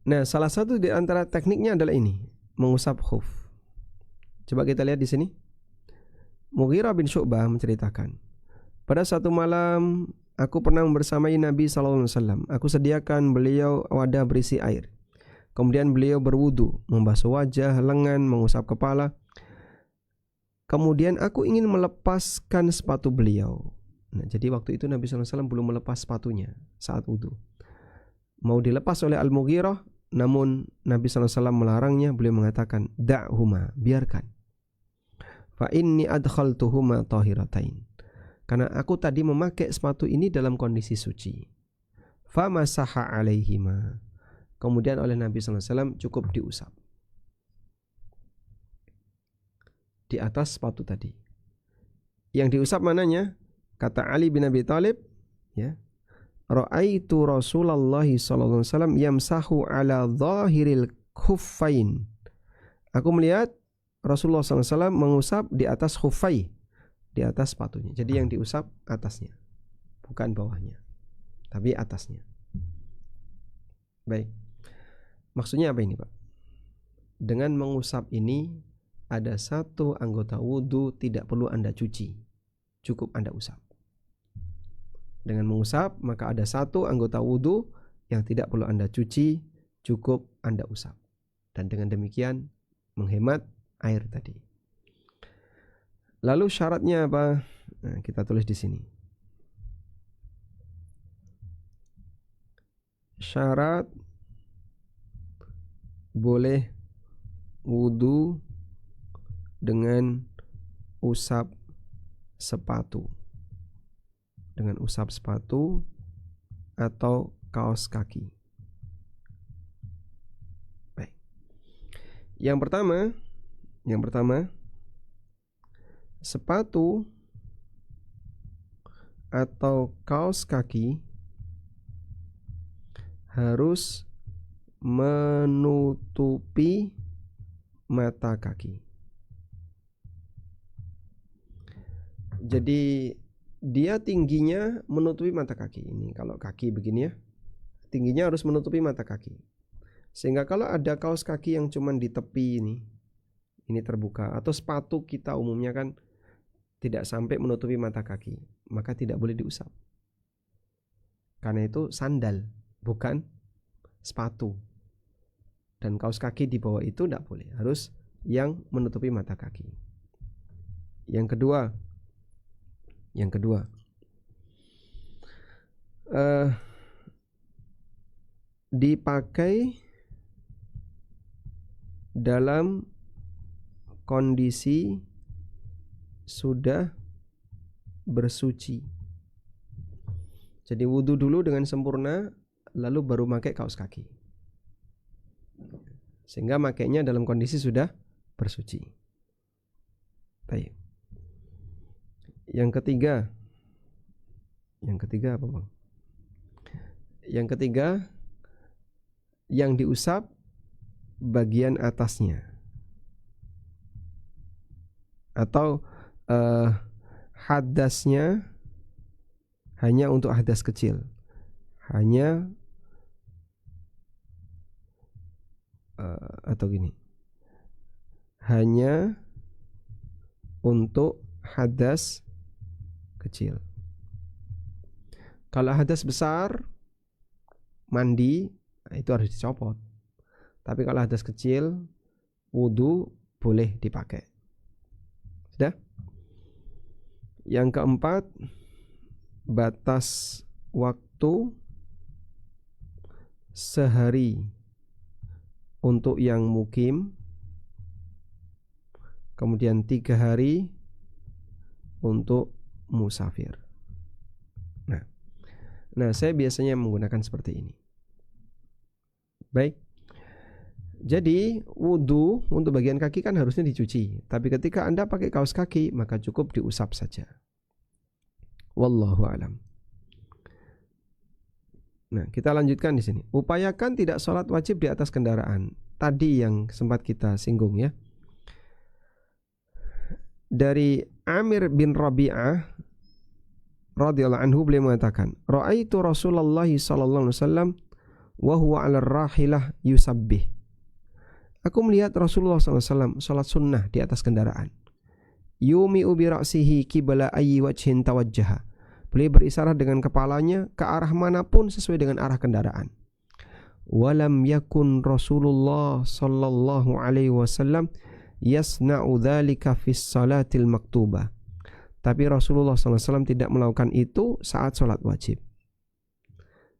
Nah, salah satu di antara tekniknya adalah ini, mengusap khuf. Coba kita lihat di sini. Mughirah bin Syu'bah menceritakan, pada satu malam aku pernah bersamai Nabi SAW. Aku sediakan beliau wadah berisi air. Kemudian beliau berwudu, membasuh wajah, lengan, mengusap kepala. Kemudian aku ingin melepaskan sepatu beliau. Nah, jadi waktu itu Nabi SAW belum melepas sepatunya saat wudu. Mau dilepas oleh Al-Mughirah, namun Nabi SAW melarangnya. Beliau mengatakan, da'huma, biarkan. Fa inni adkhaltuhuma tahiratain. Karena aku tadi memakai sepatu ini dalam kondisi suci. Fa masaha alaihima. Kemudian oleh Nabi SAW cukup diusap di atas sepatu tadi. Yang diusap mananya? Kata Ali bin Abi Thalib, ya, ra'aitu Rasulullah sallallahu alaihi wasallam yamsahu ala dhahiril khuffain. Aku melihat Rasulullah sallallahu alaihi wasallam mengusap di atas khuffai, di atas sepatunya. Jadi yang diusap atasnya, bukan bawahnya, tapi atasnya. Baik. Maksudnya apa ini, Pak? Dengan mengusap ini ada satu anggota wudu tidak perlu Anda cuci, cukup Anda usap. Dengan mengusap maka ada satu anggota wudu yang tidak perlu Anda cuci, cukup Anda usap. Dan dengan demikian menghemat air tadi. Lalu syaratnya apa? Nah, kita tulis di sini. Syarat boleh wudu dengan usap sepatu. Dengan usap sepatu atau kaos kaki. Baik. Yang pertama, sepatu atau kaos kaki harus menutupi mata kaki. Jadi dia tingginya menutupi mata kaki. Ini kalau kaki begini ya, tingginya harus menutupi mata kaki. Sehingga kalau ada kaos kaki yang cuman di tepi ini terbuka, atau sepatu kita umumnya kan tidak sampai menutupi mata kaki, maka tidak boleh diusap. Karena itu sandal, bukan sepatu. Dan kaos kaki di bawah itu tidak boleh, harus yang menutupi mata kaki. Yang kedua, dipakai dalam kondisi sudah bersuci. Jadi wudhu dulu dengan sempurna, lalu baru pakai kaos kaki. Sehingga makainya dalam kondisi sudah bersuci. Baik. Yang ketiga apa Bang? Yang ketiga, yang diusap bagian atasnya, atau hadasnya hanya untuk hadas kecil, hanya atau gini, hanya untuk hadas kecil. Kalau hadas besar mandi itu harus dicopot. Tapi kalau hadas kecil wudu boleh dipakai. Sudah? Yang keempat, batas waktu sehari untuk yang mukim, kemudian 3 hari untuk musafir. Nah, saya biasanya menggunakan seperti ini. Baik. Jadi wudu untuk bagian kaki kan harusnya dicuci, tapi ketika Anda pakai kaos kaki maka cukup diusap saja. Wallahu alam. Nah, kita lanjutkan di sini. Upayakan tidak sholat wajib di atas kendaraan. Tadi yang sempat kita singgung ya. Dari Amir bin Rabi'ah radhiyallahu anhu, beliau mengatakan, "Ra'aitu Rasulullah sallallahu alaihi wasallam wa huwa 'ala rahilah yusabbih." Aku melihat Rasulullah SAW salat sunnah di atas kendaraan. Yumi'u bi ra'sihi qibla ayyi wajhin tawajjaha. Beliau berisyarat dengan kepalanya ke arah manapun sesuai dengan arah kendaraan. Walam yakun Rasulullah sallallahu alaihi wasallam yasna'u dzalika fi salatil maktubah. Tapi Rasulullah SAW tidak melakukan itu saat sholat wajib.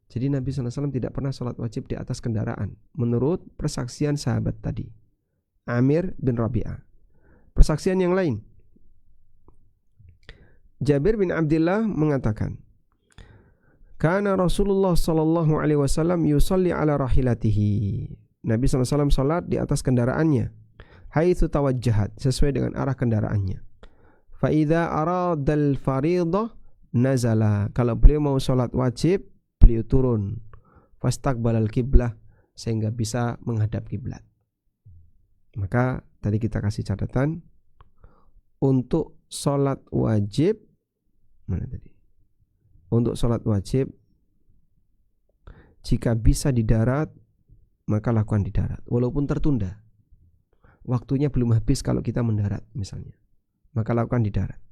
Jadi Nabi SAW tidak pernah sholat wajib di atas kendaraan, menurut persaksian sahabat tadi, Amir bin Rabi'ah. Persaksian yang lain, Jabir bin Abdullah mengatakan, Kana Rasulullah sallallahu alaihi wasallam yusalli ala rahilatihi. Nabi SAW sholat di atas kendaraannya, haitsu tawajjahat, sesuai dengan arah kendaraannya. Fa idza aradal fariidah nazala. Kalau beliau mau sholat wajib, beliau turun. Fastaqbalal qiblah, sehingga bisa menghadap kiblat. Maka tadi kita kasih catatan untuk sholat wajib, mana tadi? Untuk sholat wajib, jika bisa di darat, maka lakukan di darat, walaupun tertunda. Waktunya belum habis kalau kita mendarat misalnya, maka lakukan di darat.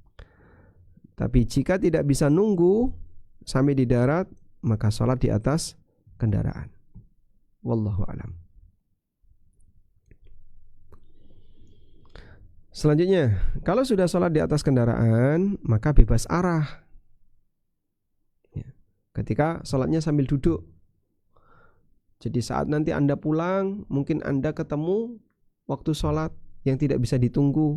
Tapi jika tidak bisa nunggu sampai di darat, maka sholat di atas kendaraan. Wallahu alam. Selanjutnya, kalau sudah sholat di atas kendaraan, maka bebas arah. Ketika sholatnya sambil duduk. Jadi saat nanti Anda pulang, mungkin Anda ketemu waktu sholat yang tidak bisa ditunggu.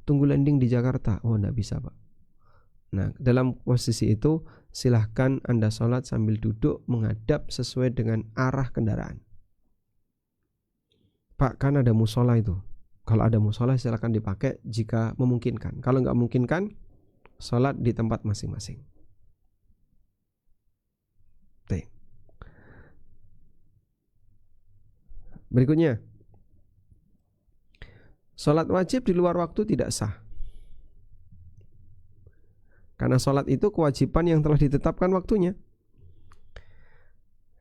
Tunggu landing di Jakarta. Oh, tidak bisa Pak. Nah, dalam posisi itu silahkan Anda sholat sambil duduk menghadap sesuai dengan arah kendaraan. Pak, kan ada musola itu. Kalau ada musola silahkan dipakai jika memungkinkan. Kalau nggak memungkinkan, sholat di tempat masing-masing. Berikutnya, sholat wajib di luar waktu tidak sah. Karena sholat itu kewajiban yang telah ditetapkan waktunya.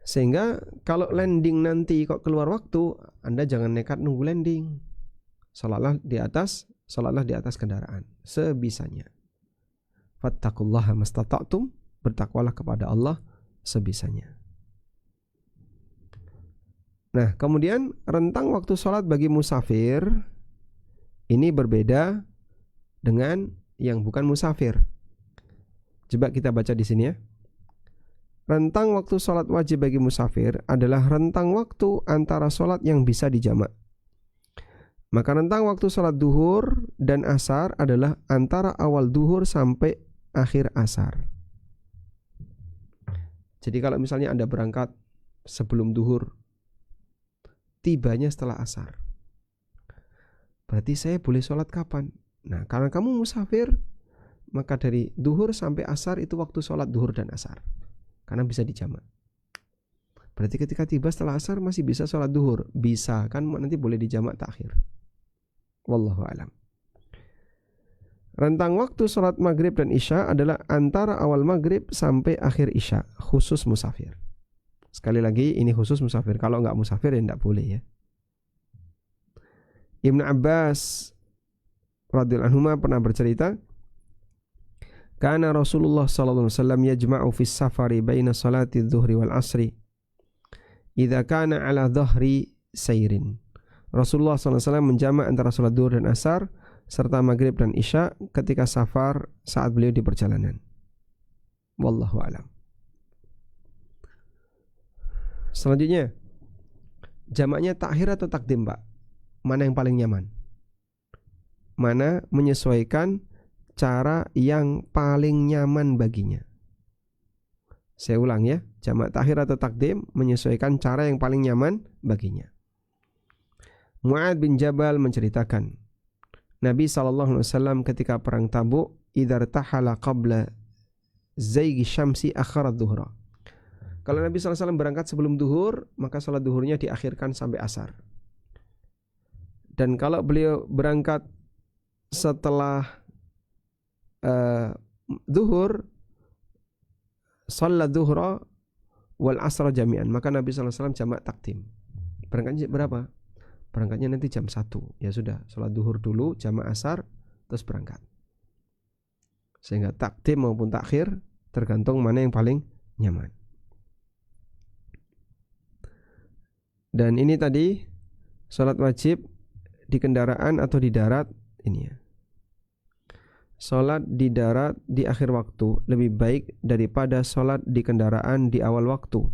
Sehingga kalau landing nanti kok keluar waktu, Anda jangan nekat nunggu landing. Sholatlah di atas kendaraan sebisanya. Fattaqullaha mastata'tum, bertakwalah kepada Allah sebisanya. Nah, kemudian rentang waktu sholat bagi musafir ini berbeda dengan yang bukan musafir. Coba kita baca di sini ya. Rentang waktu sholat wajib bagi musafir adalah rentang waktu antara sholat yang bisa dijamak. Maka rentang waktu sholat duhur dan asar adalah antara awal duhur sampai akhir asar. Jadi kalau misalnya Anda berangkat sebelum duhur, tibanya setelah asar, berarti saya boleh sholat kapan? Nah, karena kamu musafir, maka dari duhur sampai asar itu waktu sholat duhur dan asar, karena bisa dijamak. Berarti ketika tiba setelah asar masih bisa sholat duhur. Bisa, kan nanti boleh dijamak takhir. Wallahu a'lam. Rentang waktu sholat maghrib dan isya adalah antara awal maghrib sampai akhir isya, khusus musafir. Sekali lagi, ini khusus musafir. Kalau nggak musafir ya nggak boleh ya. Ibnu Abbas radhiyallahu anhu pernah bercerita, kana Rasulullah sallallahu alaihi wasallam yajma'u fi safari baina salati adh-dhuhri wal 'ashri idza kana 'ala dhahri sayrin. Rasulullah sallallahu alaihi wasallam menjamak antara salat zuhur dan asar serta maghrib dan isya ketika safar saat beliau di perjalanan. Wallahu a'lam. Selanjutnya, jamaknya takhir atau takdim, Pak? Mana yang paling nyaman? Mana menyesuaikan cara yang paling nyaman baginya? Saya ulang ya, jamak takhir atau takdim menyesuaikan cara yang paling nyaman baginya. Mu'ad bin Jabal menceritakan, Nabi SAW ketika perang Tabuk, idhar tahala qabla zaigi syamsi akharat duhra. Kalau Nabi SAW berangkat sebelum duhur, maka salat duhurnya diakhirkan sampai asar. Dan kalau beliau berangkat setelah duhur, salat duhra wal asra jami'an, maka Nabi SAW jamak takdim. Berangkatnya berapa? Berangkatnya nanti jam 1. Ya sudah, salat duhur dulu, jamak asar, terus berangkat. Sehingga takdim maupun takhir tergantung mana yang paling nyaman. Dan ini tadi salat wajib di kendaraan atau di darat ini ya. Salat di darat di akhir waktu lebih baik daripada salat di kendaraan di awal waktu.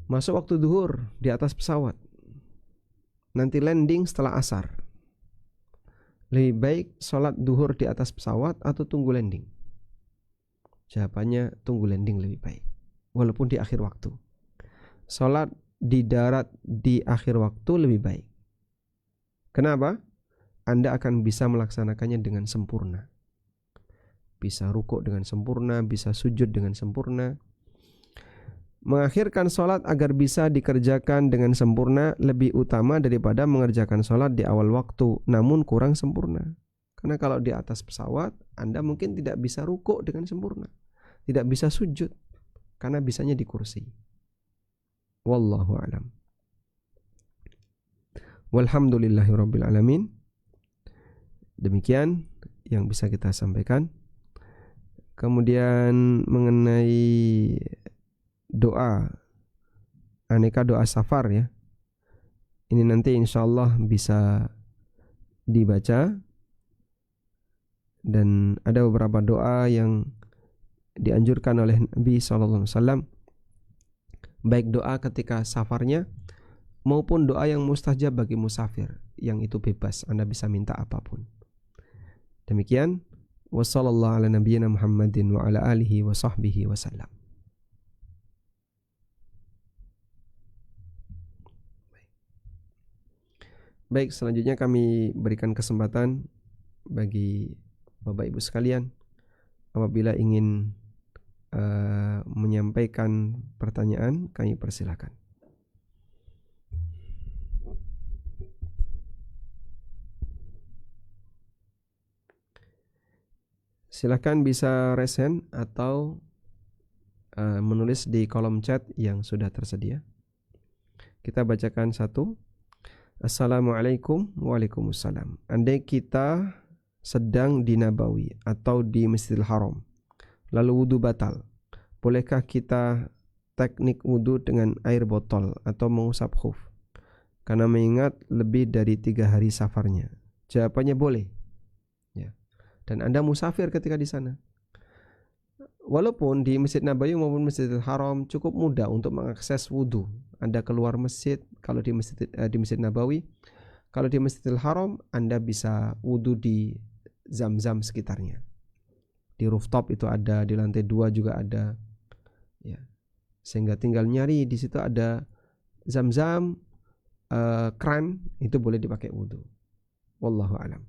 Masuk waktu duhur di atas pesawat, nanti landing setelah asar. Lebih baik salat duhur di atas pesawat atau tunggu landing? Jawabannya tunggu landing lebih baik, walaupun di akhir waktu. Salat di darat di akhir waktu lebih baik. Kenapa? Anda akan bisa melaksanakannya dengan sempurna. Bisa rukuk dengan sempurna, bisa sujud dengan sempurna. Mengakhirkan salat agar bisa dikerjakan dengan sempurna lebih utama daripada mengerjakan salat di awal waktu namun kurang sempurna. Karena kalau di atas pesawat, Anda mungkin tidak bisa rukuk dengan sempurna, tidak bisa sujud karena bisanya di kursi. Wallahu a'lam. Walhamdulillahirabbil alamin. Demikian yang bisa kita sampaikan. Kemudian mengenai doa, aneka doa safar ya, ini nanti insyaallah bisa dibaca. Dan ada beberapa doa yang dianjurkan oleh Nabi SAW, baik doa ketika safarnya maupun doa yang mustajab bagi musafir, yang itu bebas, Anda bisa minta apapun. Demikian, wassallallahu ala nabiyyina Muhammadin wa ala alihi wa sahbihi wasallam. Baik, selanjutnya kami berikan kesempatan bagi Bapak Ibu sekalian apabila ingin menyampaikan pertanyaan, kami persilakan. Silahkan bisa raise hand atau menulis di kolom chat yang sudah tersedia. Kita bacakan satu. Assalamualaikum. Waalaikumsalam. Andai kita sedang di Nabawi atau di Masjidil Haram, lalu wudu batal, bolehkah kita teknik wudu dengan air botol atau mengusap khuf? Karena mengingat lebih dari 3 hari safarnya. Jawabannya boleh. Ya. Dan Anda musafir ketika di sana. Walaupun di Masjid Nabawi maupun Masjidil Haram cukup mudah untuk mengakses wudu. Anda keluar masjid kalau di Masjid Nabawi. Kalau di Masjidil Haram Anda bisa wudu di zam-zam sekitarnya. Di rooftop itu ada, di lantai 2 juga ada. Ya. Sehingga tinggal nyari di situ ada zam-zam, kran, itu boleh dipakai wudu. Wallahu a'lam.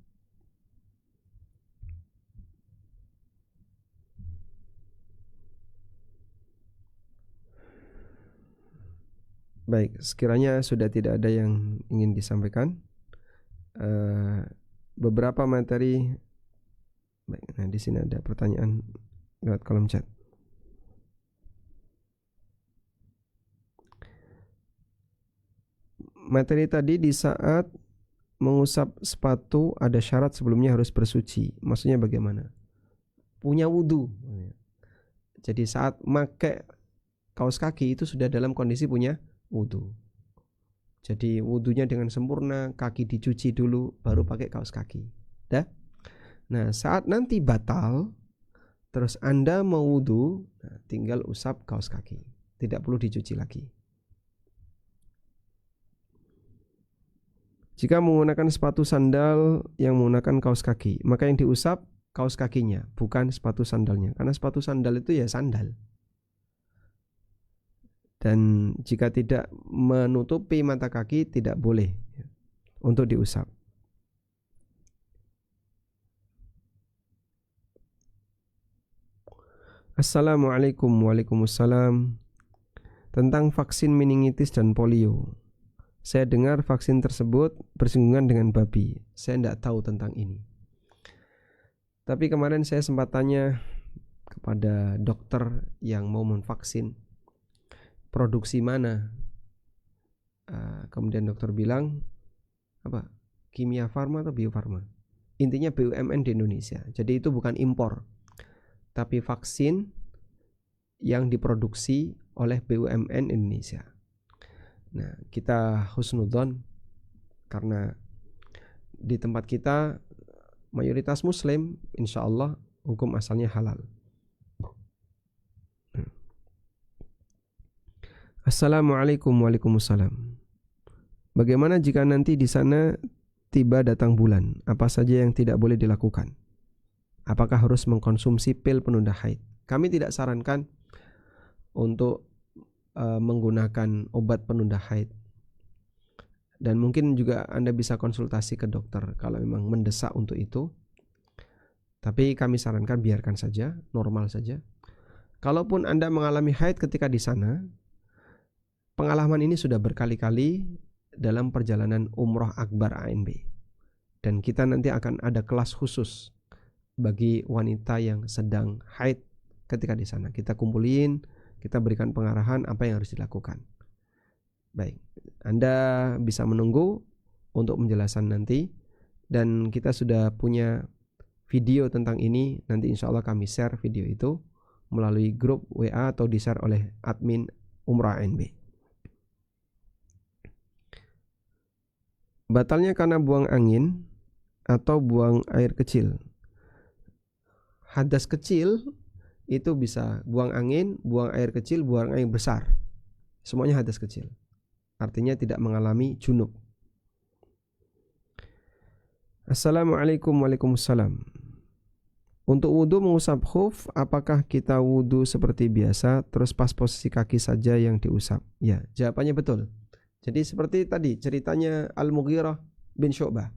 Baik, sekiranya sudah tidak ada yang ingin disampaikan, beberapa materi. Baik, nah di sini ada pertanyaan lewat kolom chat. Materi tadi di saat mengusap sepatu ada syarat sebelumnya harus bersuci. Maksudnya bagaimana? Punya wudu. Jadi saat pakai kaos kaki itu sudah dalam kondisi punya wudu. Jadi wudunya dengan sempurna, kaki dicuci dulu, baru pakai kaos kaki. Dah? Nah, saat nanti batal, terus Anda mau wudu, nah, tinggal usap kaos kaki. Tidak perlu dicuci lagi. Jika menggunakan sepatu sandal yang menggunakan kaos kaki, maka yang diusap kaos kakinya, bukan sepatu sandalnya. Karena sepatu sandal itu ya sandal. Dan jika tidak menutupi mata kaki tidak boleh untuk diusap. Assalamualaikum. Waalaikumsalam. Tentang vaksin meningitis dan polio. Saya dengar vaksin tersebut bersinggungan dengan babi. Saya tidak tahu tentang ini. Tapi kemarin saya sempat tanya kepada dokter yang mau memvaksin, produksi mana? Kemudian dokter bilang apa? Kimia Farma atau Bio Farma? Intinya BUMN di Indonesia. Jadi itu bukan impor, tapi vaksin yang diproduksi oleh BUMN Indonesia. Nah, kita husnudzon karena di tempat kita mayoritas Muslim, insya Allah hukum asalnya halal. Assalamualaikum. Waalaikumsalam. Bagaimana jika nanti di sana tiba datang bulan? Apa saja yang tidak boleh dilakukan? Apakah harus mengkonsumsi pil penunda haid? Kami tidak sarankan untuk menggunakan obat penunda haid. Dan mungkin juga Anda bisa konsultasi ke dokter kalau memang mendesak untuk itu. Tapi kami sarankan biarkan saja, normal saja. Kalaupun Anda mengalami haid ketika di sana, pengalaman ini sudah berkali-kali dalam perjalanan umroh akbar ANB. Dan kita nanti akan ada kelas khusus bagi wanita yang sedang haid ketika di sana. Kita kumpulin, kita berikan pengarahan apa yang harus dilakukan. Baik, Anda bisa menunggu untuk penjelasan nanti. Dan kita sudah punya video tentang ini. Nanti insya Allah kami share video itu melalui grup WA atau di-share oleh admin Umrah ANB. Batalnya karena buang angin atau buang air kecil. Hadas kecil itu bisa buang angin, buang air kecil, buang air besar. Semuanya hadas kecil. Artinya tidak mengalami junub. Assalamualaikum. Waalaikumsalam. Untuk wudu mengusap khuf, apakah kita wudu seperti biasa terus pas posisi kaki saja yang diusap? Ya, jawabannya betul. Jadi seperti tadi ceritanya Al-Mughirah bin Syu'bah.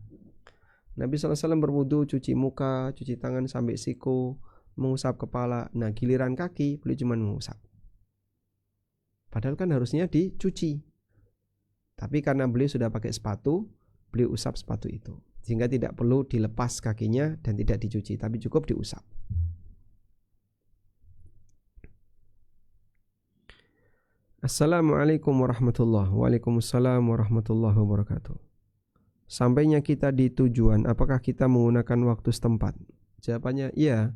Nabi SAW berwudu, cuci muka, cuci tangan sampai siku, mengusap kepala. Nah, giliran kaki beliau cuma mengusap. Padahal kan harusnya dicuci. Tapi karena beliau sudah pakai sepatu, beliau usap sepatu itu. sehingga tidak perlu dilepas kakinya dan tidak dicuci, tapi cukup diusap. Assalamualaikum warahmatullahi wabarakatuh. Waalaikumsalam warahmatullahi wabarakatuh. Sampainya kita di tujuan, apakah kita menggunakan waktu setempat? Jawabannya iya.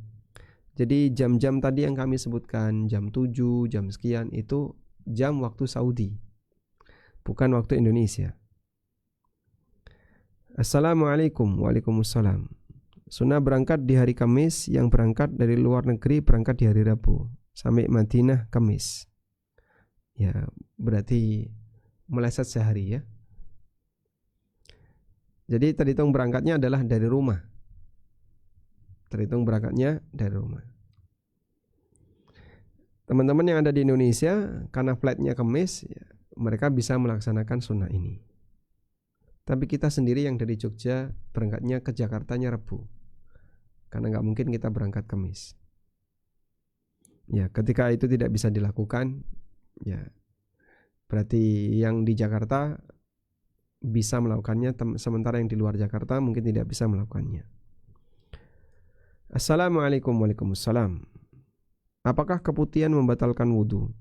Jadi jam-jam tadi yang kami sebutkan, jam 7, jam sekian, itu jam waktu Saudi, bukan waktu Indonesia. Assalamualaikum. Waalaikumsalam. Sunnah berangkat di hari Kamis, yang berangkat dari luar negeri berangkat di hari Rabu sampai Madinah Kamis. Ya, berarti meleset sehari ya. Jadi terhitung berangkatnya adalah dari rumah. Terhitung berangkatnya dari rumah. Teman-teman yang ada di Indonesia, karena flightnya Kamis, ya, mereka bisa melaksanakan sunnah ini. Tapi kita sendiri yang dari Jogja berangkatnya ke Jakartanya Rabu, karena nggak mungkin kita berangkat Kamis. Ya, ketika itu tidak bisa dilakukan, ya berarti yang di Jakarta bisa melakukannya, sementara yang di luar Jakarta mungkin tidak bisa melakukannya. Assalamualaikum. Waalaikumsalam. Apakah keputihan membatalkan wudhu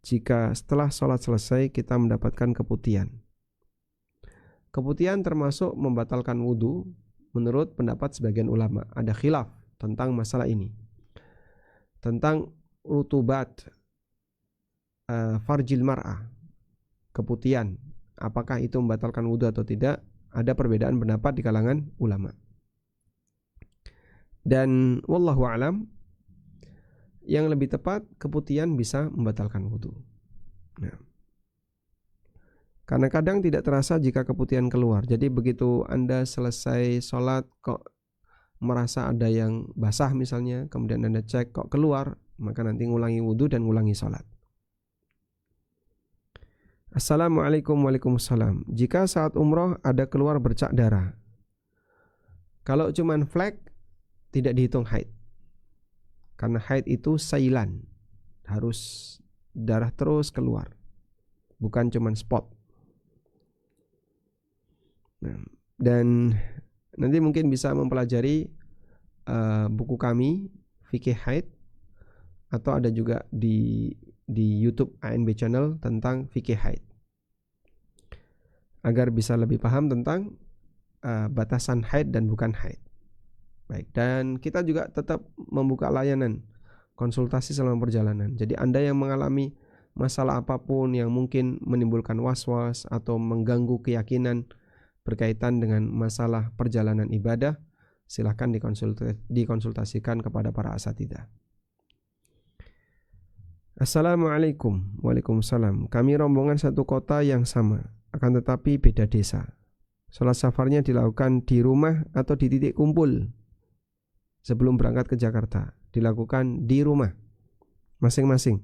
jika setelah sholat selesai kita mendapatkan keputihan? Keputihan termasuk membatalkan wudhu menurut pendapat sebagian ulama. Ada khilaf tentang masalah ini, tentang rutubat farjil mar'ah, keputihan, apakah itu membatalkan wudhu atau tidak. Ada perbedaan pendapat di kalangan ulama. Dan wallahu alam, yang lebih tepat keputihan bisa membatalkan wudhu. Nah, karena kadang tidak terasa jika keputihan keluar. Jadi begitu Anda selesai sholat kok merasa ada yang basah misalnya, kemudian Anda cek kok keluar, maka nanti ngulangi wudhu dan ngulangi sholat. Assalamualaikum. Waalaikumsalam. Jika saat umroh ada keluar bercak darah, kalau cuman flek tidak dihitung haid, karena haid itu sailan, harus darah terus keluar, bukan cuman spot. Nah, dan nanti mungkin bisa mempelajari buku kami Fikih Haid, atau ada juga di YouTube ANB Channel tentang Fikih Haid, agar bisa lebih paham tentang batasan haid dan bukan haid. Baik, dan kita juga tetap membuka layanan konsultasi selama perjalanan. Jadi Anda yang mengalami masalah apapun yang mungkin menimbulkan was-was atau mengganggu keyakinan berkaitan dengan masalah perjalanan ibadah, silahkan dikonsultasikan kepada para asatidzah. Assalamualaikum. Waalaikumsalam. Kami rombongan satu kota yang sama, akan tetapi beda desa. Sholat safarnya dilakukan di rumah atau di titik kumpul sebelum berangkat ke Jakarta? Dilakukan di rumah masing-masing.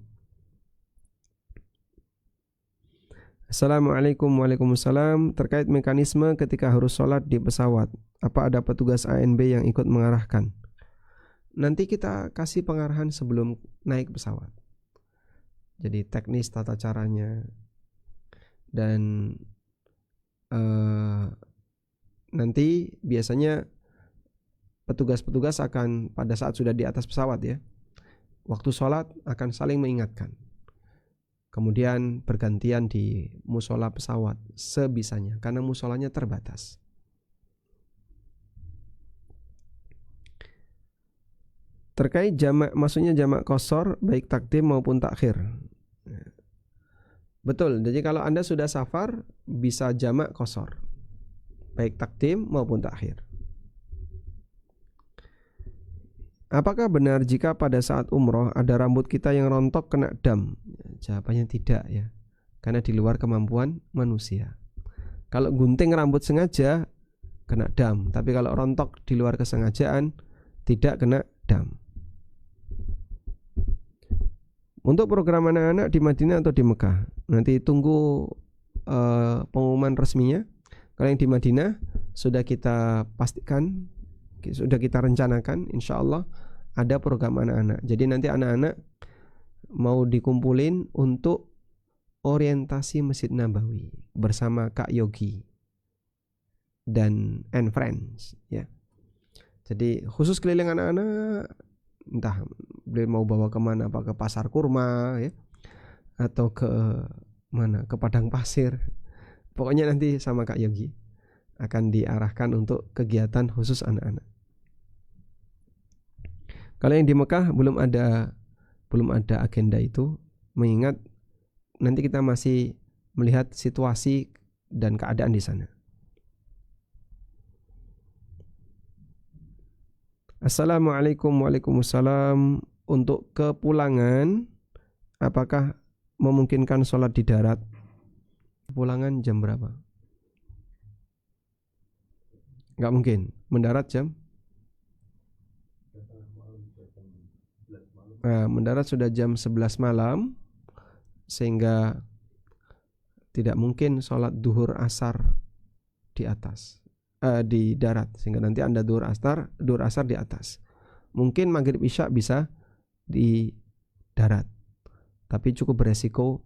Assalamualaikum. Waalaikumsalam. Terkait mekanisme ketika harus sholat di pesawat, apa ada petugas ANB yang ikut mengarahkan? Nanti kita kasih pengarahan sebelum naik pesawat. Jadi teknis tata caranya, dan nanti biasanya petugas-petugas akan pada saat sudah di atas pesawat ya, waktu sholat akan saling mengingatkan. Kemudian bergantian di musola pesawat sebisanya, karena musolanya terbatas. Terkait jamak, maksudnya jamak qashar baik takdim maupun takhir. Betul, jadi kalau Anda sudah safar bisa jamak qashar baik takdim maupun takhir. Apakah benar jika pada saat umroh ada rambut kita yang rontok kena dam? Jawabannya tidak ya, karena di luar kemampuan manusia. Kalau gunting rambut sengaja kena dam, tapi kalau rontok di luar kesengajaan tidak kena dam. Untuk program anak-anak di Madinah atau di Mekah, nanti tunggu pengumuman resminya. Kalau yang di Madinah sudah kita pastikan, sudah kita rencanakan, insya Allah ada program anak-anak. Jadi nanti anak-anak mau dikumpulin untuk orientasi Masjid Nabawi bersama Kak Yogi. and friends ya. Jadi khusus keliling anak-anak, entah beliau mau bawa kemana, apa ke pasar kurma ya, atau ke mana, ke padang pasir, pokoknya nanti sama Kak Yogi akan diarahkan untuk kegiatan khusus anak-anak. Kalau yang di Mekah belum ada agenda itu, mengingat nanti kita masih melihat situasi dan keadaan di sana. Assalamualaikum. Waalaikumsalam. Untuk kepulangan, apakah memungkinkan sholat di darat? Kepulangan jam berapa? Nggak mungkin. Mendarat jam? Nah, mendarat sudah jam 11 malam, sehingga tidak mungkin sholat duhur asar di atas, di darat, sehingga nanti Anda duhur asar di atas. Mungkin maghrib isya bisa di darat, tapi cukup beresiko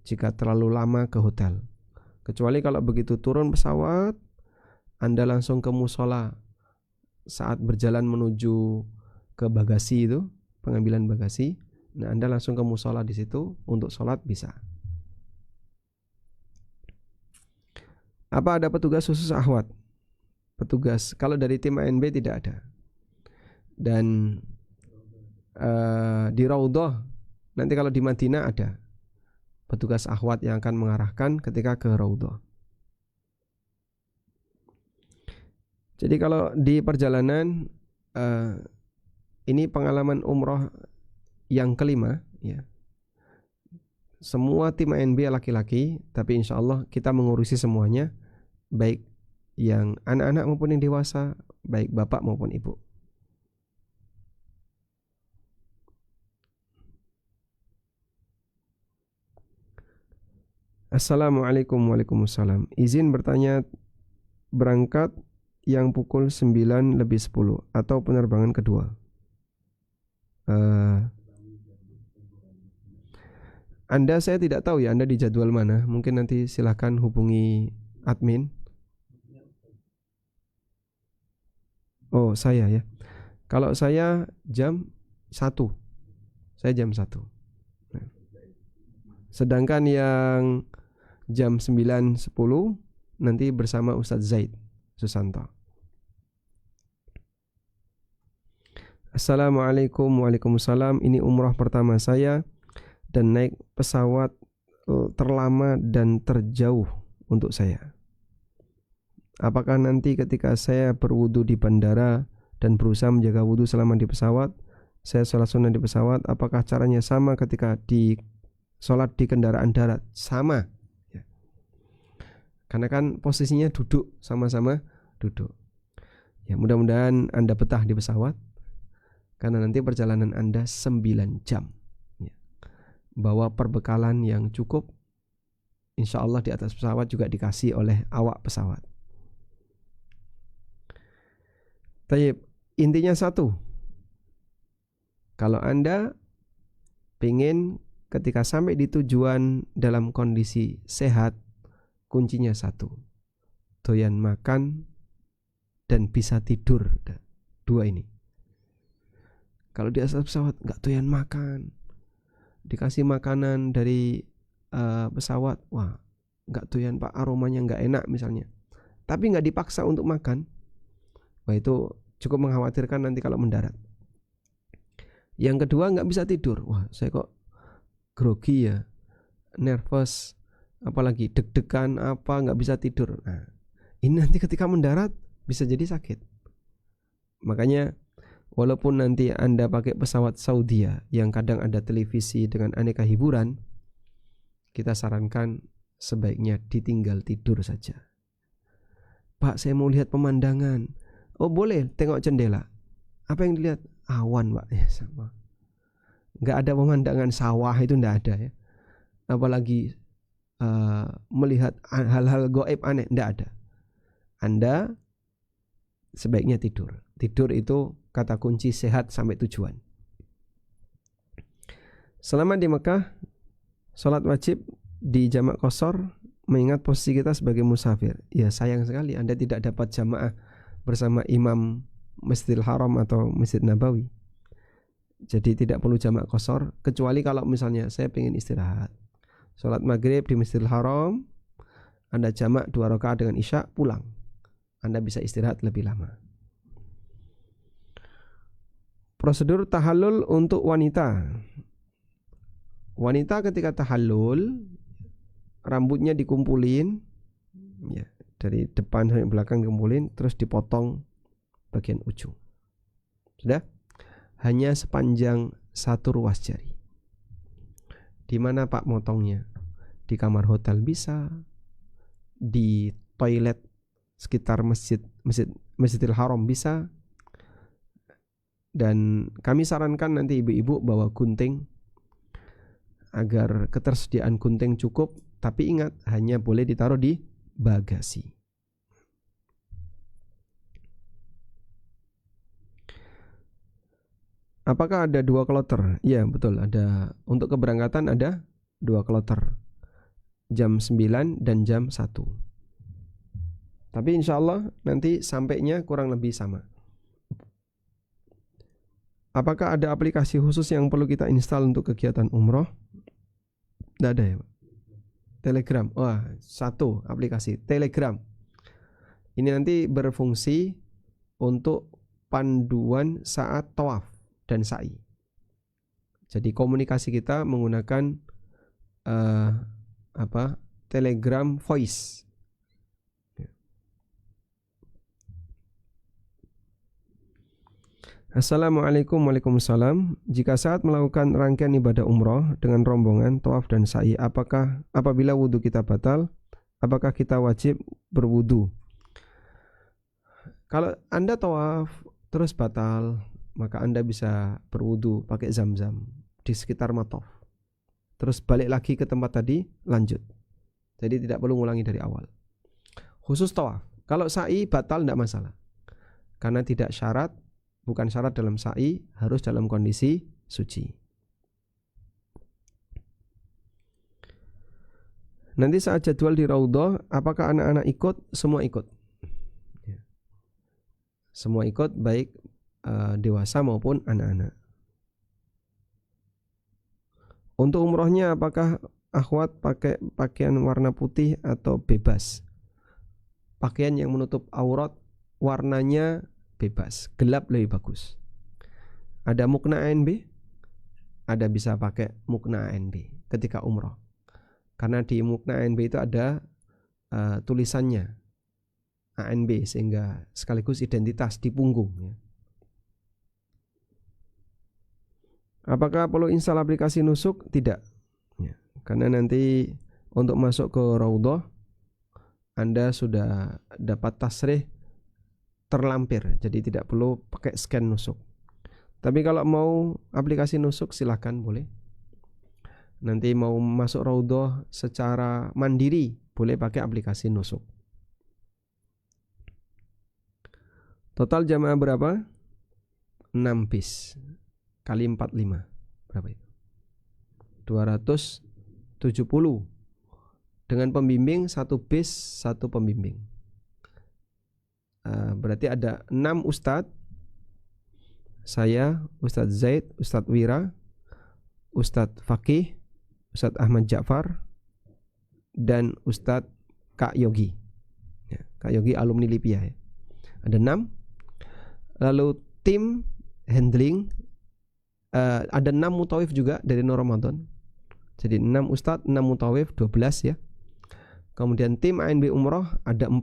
jika terlalu lama ke hotel. Kecuali kalau begitu turun pesawat, Anda langsung ke musola saat berjalan menuju ke bagasi itu, pengambilan bagasi. Nah, Anda langsung ke musola di situ untuk sholat bisa. Apa ada petugas khusus akhwat? Petugas kalau dari tim ANB tidak ada. Dan di Raudhah, nanti kalau di Madinah ada petugas akhwat yang akan mengarahkan ketika ke Raudhah. Jadi kalau di perjalanan, ini pengalaman umroh yang kelima ya. Semua tim ANB laki-laki, tapi insya Allah kita mengurusi semuanya, baik yang anak-anak maupun yang dewasa, baik bapak maupun ibu. Assalamualaikum. Waalaikumsalam. Izin bertanya, berangkat yang pukul 9 lebih 10 atau penerbangan kedua? Anda saya tidak tahu ya, Anda di jadwal mana. Mungkin nanti silahkan hubungi admin. Oh, saya ya. Kalau saya jam 1. Saya jam 1. Sedangkan yang jam 9.10 nanti bersama Ustadz Zaid Susanto. Assalamualaikum. Waalaikumsalam. Ini umrah pertama saya dan naik pesawat terlama dan terjauh untuk saya. Apakah nanti ketika saya berwudu di bandara dan berusaha menjaga wudu selama di pesawat, saya sholat sunnah di pesawat, apakah caranya sama ketika di sholat di kendaraan darat? Sama ya. Karena kan posisinya duduk, sama-sama duduk ya. Mudah-mudahan Anda betah di pesawat, karena nanti perjalanan Anda 9 jam ya. Bawa perbekalan yang cukup, insya Allah di atas pesawat juga dikasih oleh awak pesawat. Tayyib, intinya satu, kalau Anda pengen ketika sampai di tujuan dalam kondisi sehat, kuncinya satu, doyan makan dan bisa tidur. Dua ini. Kalau di atas pesawat nggak doyan makan, dikasih makanan dari pesawat, wah nggak doyan pak, aromanya nggak enak misalnya, tapi nggak dipaksa untuk makan, wah itu cukup mengkhawatirkan nanti kalau mendarat. Yang kedua, nggak bisa tidur, wah saya kok grogi ya, nervous, apalagi deg-degan apa, nggak bisa tidur. Nah, ini nanti ketika mendarat bisa jadi sakit. Makanya walaupun nanti Anda pakai pesawat Saudia yang kadang ada televisi dengan aneka hiburan, kita sarankan sebaiknya ditinggal tidur saja. Pak, saya mau lihat pemandangan. Oh boleh, tengok jendela. Apa yang dilihat? Awan pak. Ya sama. Nggak ada pemandangan sawah, itu nggak ada ya. Apalagi melihat hal-hal gaib aneh, nggak ada. Anda sebaiknya tidur. Tidur itu kata kunci sehat sampai tujuan. Selama di Mekah, sholat wajib di jamak qashar mengingat posisi kita sebagai musafir. Ya sayang sekali Anda tidak dapat jamaah bersama imam Masjidil Haram atau Masjid Nabawi. Jadi tidak perlu jamaah qashar, kecuali kalau misalnya saya pengen istirahat. Sholat maghrib di Masjidil Haram, Anda jamak 2 rakaat dengan isya, pulang. Anda bisa istirahat lebih lama. Prosedur tahallul untuk wanita. Wanita ketika tahallul, rambutnya dikumpulin, ya, dari depan sampai belakang dikumpulin, terus dipotong bagian ujung. Sudah? Hanya sepanjang 1 ruas jari. Di mana Pak motongnya? Di kamar hotel bisa, di toilet sekitar Masjidil Haram bisa. Dan kami sarankan nanti ibu-ibu bawa gunting agar ketersediaan gunting cukup, tapi ingat hanya boleh ditaruh di bagasi. Apakah ada 2 kloter? Iya betul, ada. Untuk keberangkatan ada 2 kloter, jam 9 dan jam 1. Tapi insya Allah nanti sampainya kurang lebih sama. Apakah ada aplikasi khusus yang perlu kita install untuk kegiatan umroh? Tidak ada ya Pak? Telegram. Wah, 1 aplikasi Telegram. Ini nanti berfungsi untuk panduan saat tawaf dan sa'i. Jadi komunikasi kita menggunakan Telegram Voice. Assalamualaikum. Waalaikumsalam. Jika saat melakukan rangkaian ibadah umroh dengan rombongan tawaf dan sa'i, apabila wudhu kita batal, apakah kita wajib berwudhu? Kalau Anda tawaf terus batal, maka Anda bisa berwudhu pakai zam-zam di sekitar mataf. Terus balik lagi ke tempat tadi, lanjut. Jadi tidak perlu ngulangi dari awal. Khusus tawaf. Kalau sa'i batal tidak masalah. Karena tidak syarat, bukan syarat dalam sa'i, harus dalam kondisi suci. Nanti saat jadwal di Raudhah, apakah anak-anak ikut? Semua ikut. Semua ikut, baik dewasa maupun anak-anak. Untuk umrohnya apakah akhwat pakai pakaian warna putih atau bebas? Pakaian yang menutup aurat warnanya bebas, gelap lebih bagus. Ada mukna ANB? Ada bisa pakai mukna ANB ketika umroh. Karena di mukna ANB itu ada tulisannya ANB, sehingga sekaligus identitas di punggung ya. Apakah perlu install aplikasi nusuk? Tidak ya, karena nanti untuk masuk ke Raudhah Anda sudah dapat tasrih terlampir, jadi tidak perlu pakai scan nusuk. Tapi kalau mau aplikasi nusuk silahkan, boleh. Nanti mau masuk Raudhah secara mandiri, boleh pakai aplikasi nusuk. Total jamaah berapa? 6 bis kali 45 berapa itu? 270. Dengan pembimbing 1 bis 1 pembimbing. Berarti ada 6 ustadz. Saya, Ustadz Zaid, Ustadz Wira, Ustadz Fakih, Ustadz Ahmad Ja'far, dan Ustadz Kak Yogi ya, Kak Yogi alumni Lipia ya. Ada 6. Lalu tim handling, ada 6 mutawif juga dari Nur Ramadan. Jadi 6 ustadz, 6 mutawif, 12 ya. Kemudian tim ANB Umroh ada 4.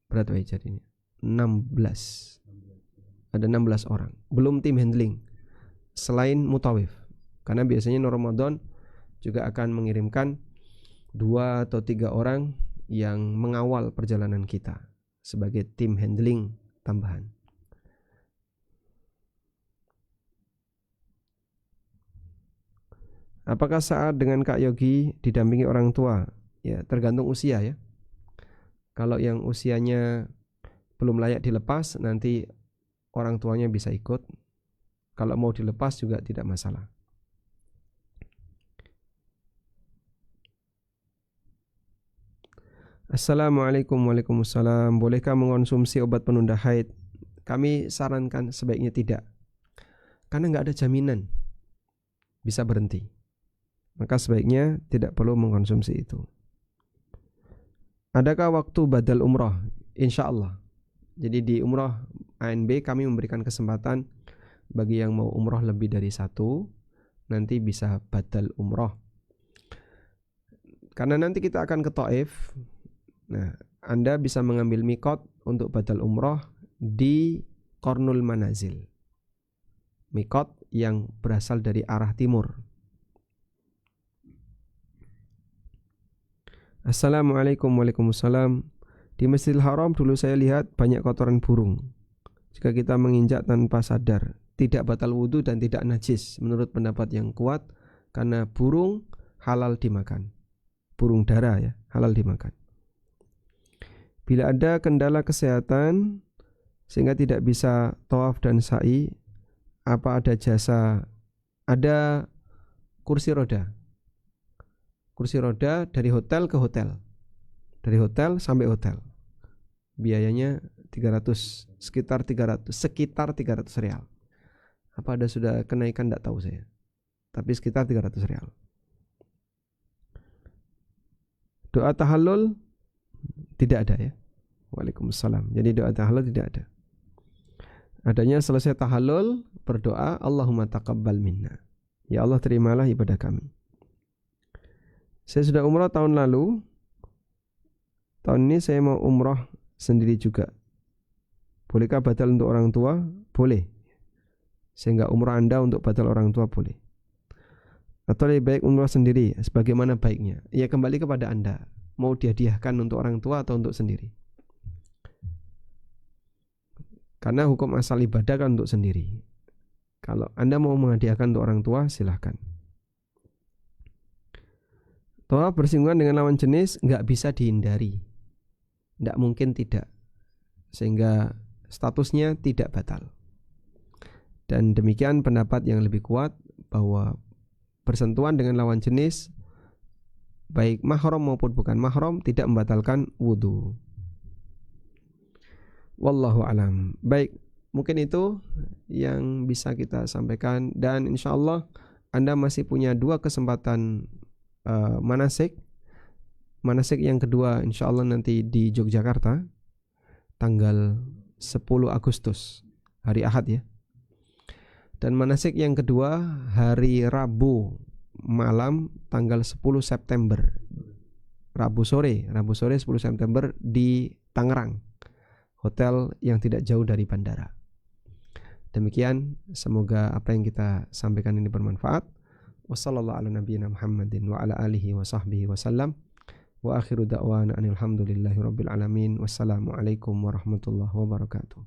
Berapa ya jadinya? 16. Ada 16 orang. Belum tim handling selain mutawif. Karena biasanya Nur Ramadan juga akan mengirimkan 2 atau 3 orang yang mengawal perjalanan kita sebagai tim handling tambahan. Apakah saat dengan Kak Yogi didampingi orang tua? Ya, tergantung usia ya. Kalau yang usianya belum layak dilepas, nanti orang tuanya bisa ikut. Kalau mau dilepas juga tidak masalah. Assalamualaikum. Waalaikumsalam. Bolehkah mengonsumsi obat penunda haid? Kami sarankan sebaiknya tidak, karena nggak ada jaminan bisa berhenti. Maka sebaiknya tidak perlu mengkonsumsi itu. Adakah waktu badal umrah? Insya Allah. Jadi di umrah ANB kami memberikan kesempatan bagi yang mau umrah lebih dari satu, nanti bisa badal umrah. Karena nanti kita akan ke Taif. Nah, Anda bisa mengambil mikot untuk badal umrah di Qarnul Manazil, mikot yang berasal dari arah timur. Assalamualaikum. Waalaikumsalam. Di Masjidil Haram dulu saya lihat banyak kotoran burung. Jika kita menginjak tanpa sadar, tidak batal wudhu dan tidak najis menurut pendapat yang kuat, karena burung halal dimakan. Burung dara ya, halal dimakan. Bila ada kendala kesehatan sehingga tidak bisa tawaf dan sa'i, apa ada jasa? Ada kursi roda. Kursi roda dari hotel ke hotel. Dari hotel sampai hotel. Biayanya 300, sekitar 300 real. Apa ada sudah kenaikan enggak tahu saya. Tapi sekitar 300 real. Doa tahallul tidak ada ya. Waalaikumsalam. Jadi doa tahallul tidak ada. Adanya selesai tahallul berdoa Allahumma taqabbal minna. Ya Allah, terimalah ibadah kami. Saya sudah umrah tahun lalu. Tahun ini saya mau umrah sendiri juga. Bolehkah batal untuk orang tua? Boleh. Sehingga umrah Anda untuk batal orang tua boleh. Atau lebih baik umrah sendiri, sebagaimana baiknya. Ya kembali kepada Anda. Mau dihadiahkan untuk orang tua atau untuk sendiri. Karena hukum asal ibadah kan untuk sendiri. Kalau Anda mau menghadiahkan untuk orang tua, silahkan. Tawaf bersinggungan dengan lawan jenis nggak bisa dihindari, nggak mungkin tidak, sehingga statusnya tidak batal. Dan demikian pendapat yang lebih kuat bahwa bersentuhan dengan lawan jenis, baik mahram maupun bukan mahram, tidak membatalkan wudhu. Wallahu alam. Baik, mungkin itu yang bisa kita sampaikan, dan insya Allah Anda masih punya 2 kesempatan manasik. Manasik yang kedua insya Allah nanti di Yogyakarta tanggal 10 Agustus hari Ahad ya. Dan manasik yang kedua hari Rabu malam tanggal 10 September, Rabu sore 10 September di Tangerang, hotel yang tidak jauh dari bandara. Demikian, semoga apa yang kita sampaikan ini bermanfaat. Wassallallahu ala nabiyyina Muhammadin wa ala alihi wa sahbihi wa sallam. Wa akhiru da'wana anil hamdulillahi rabbil alamin. Wassalamualaikum warahmatullahi wabarakatuh.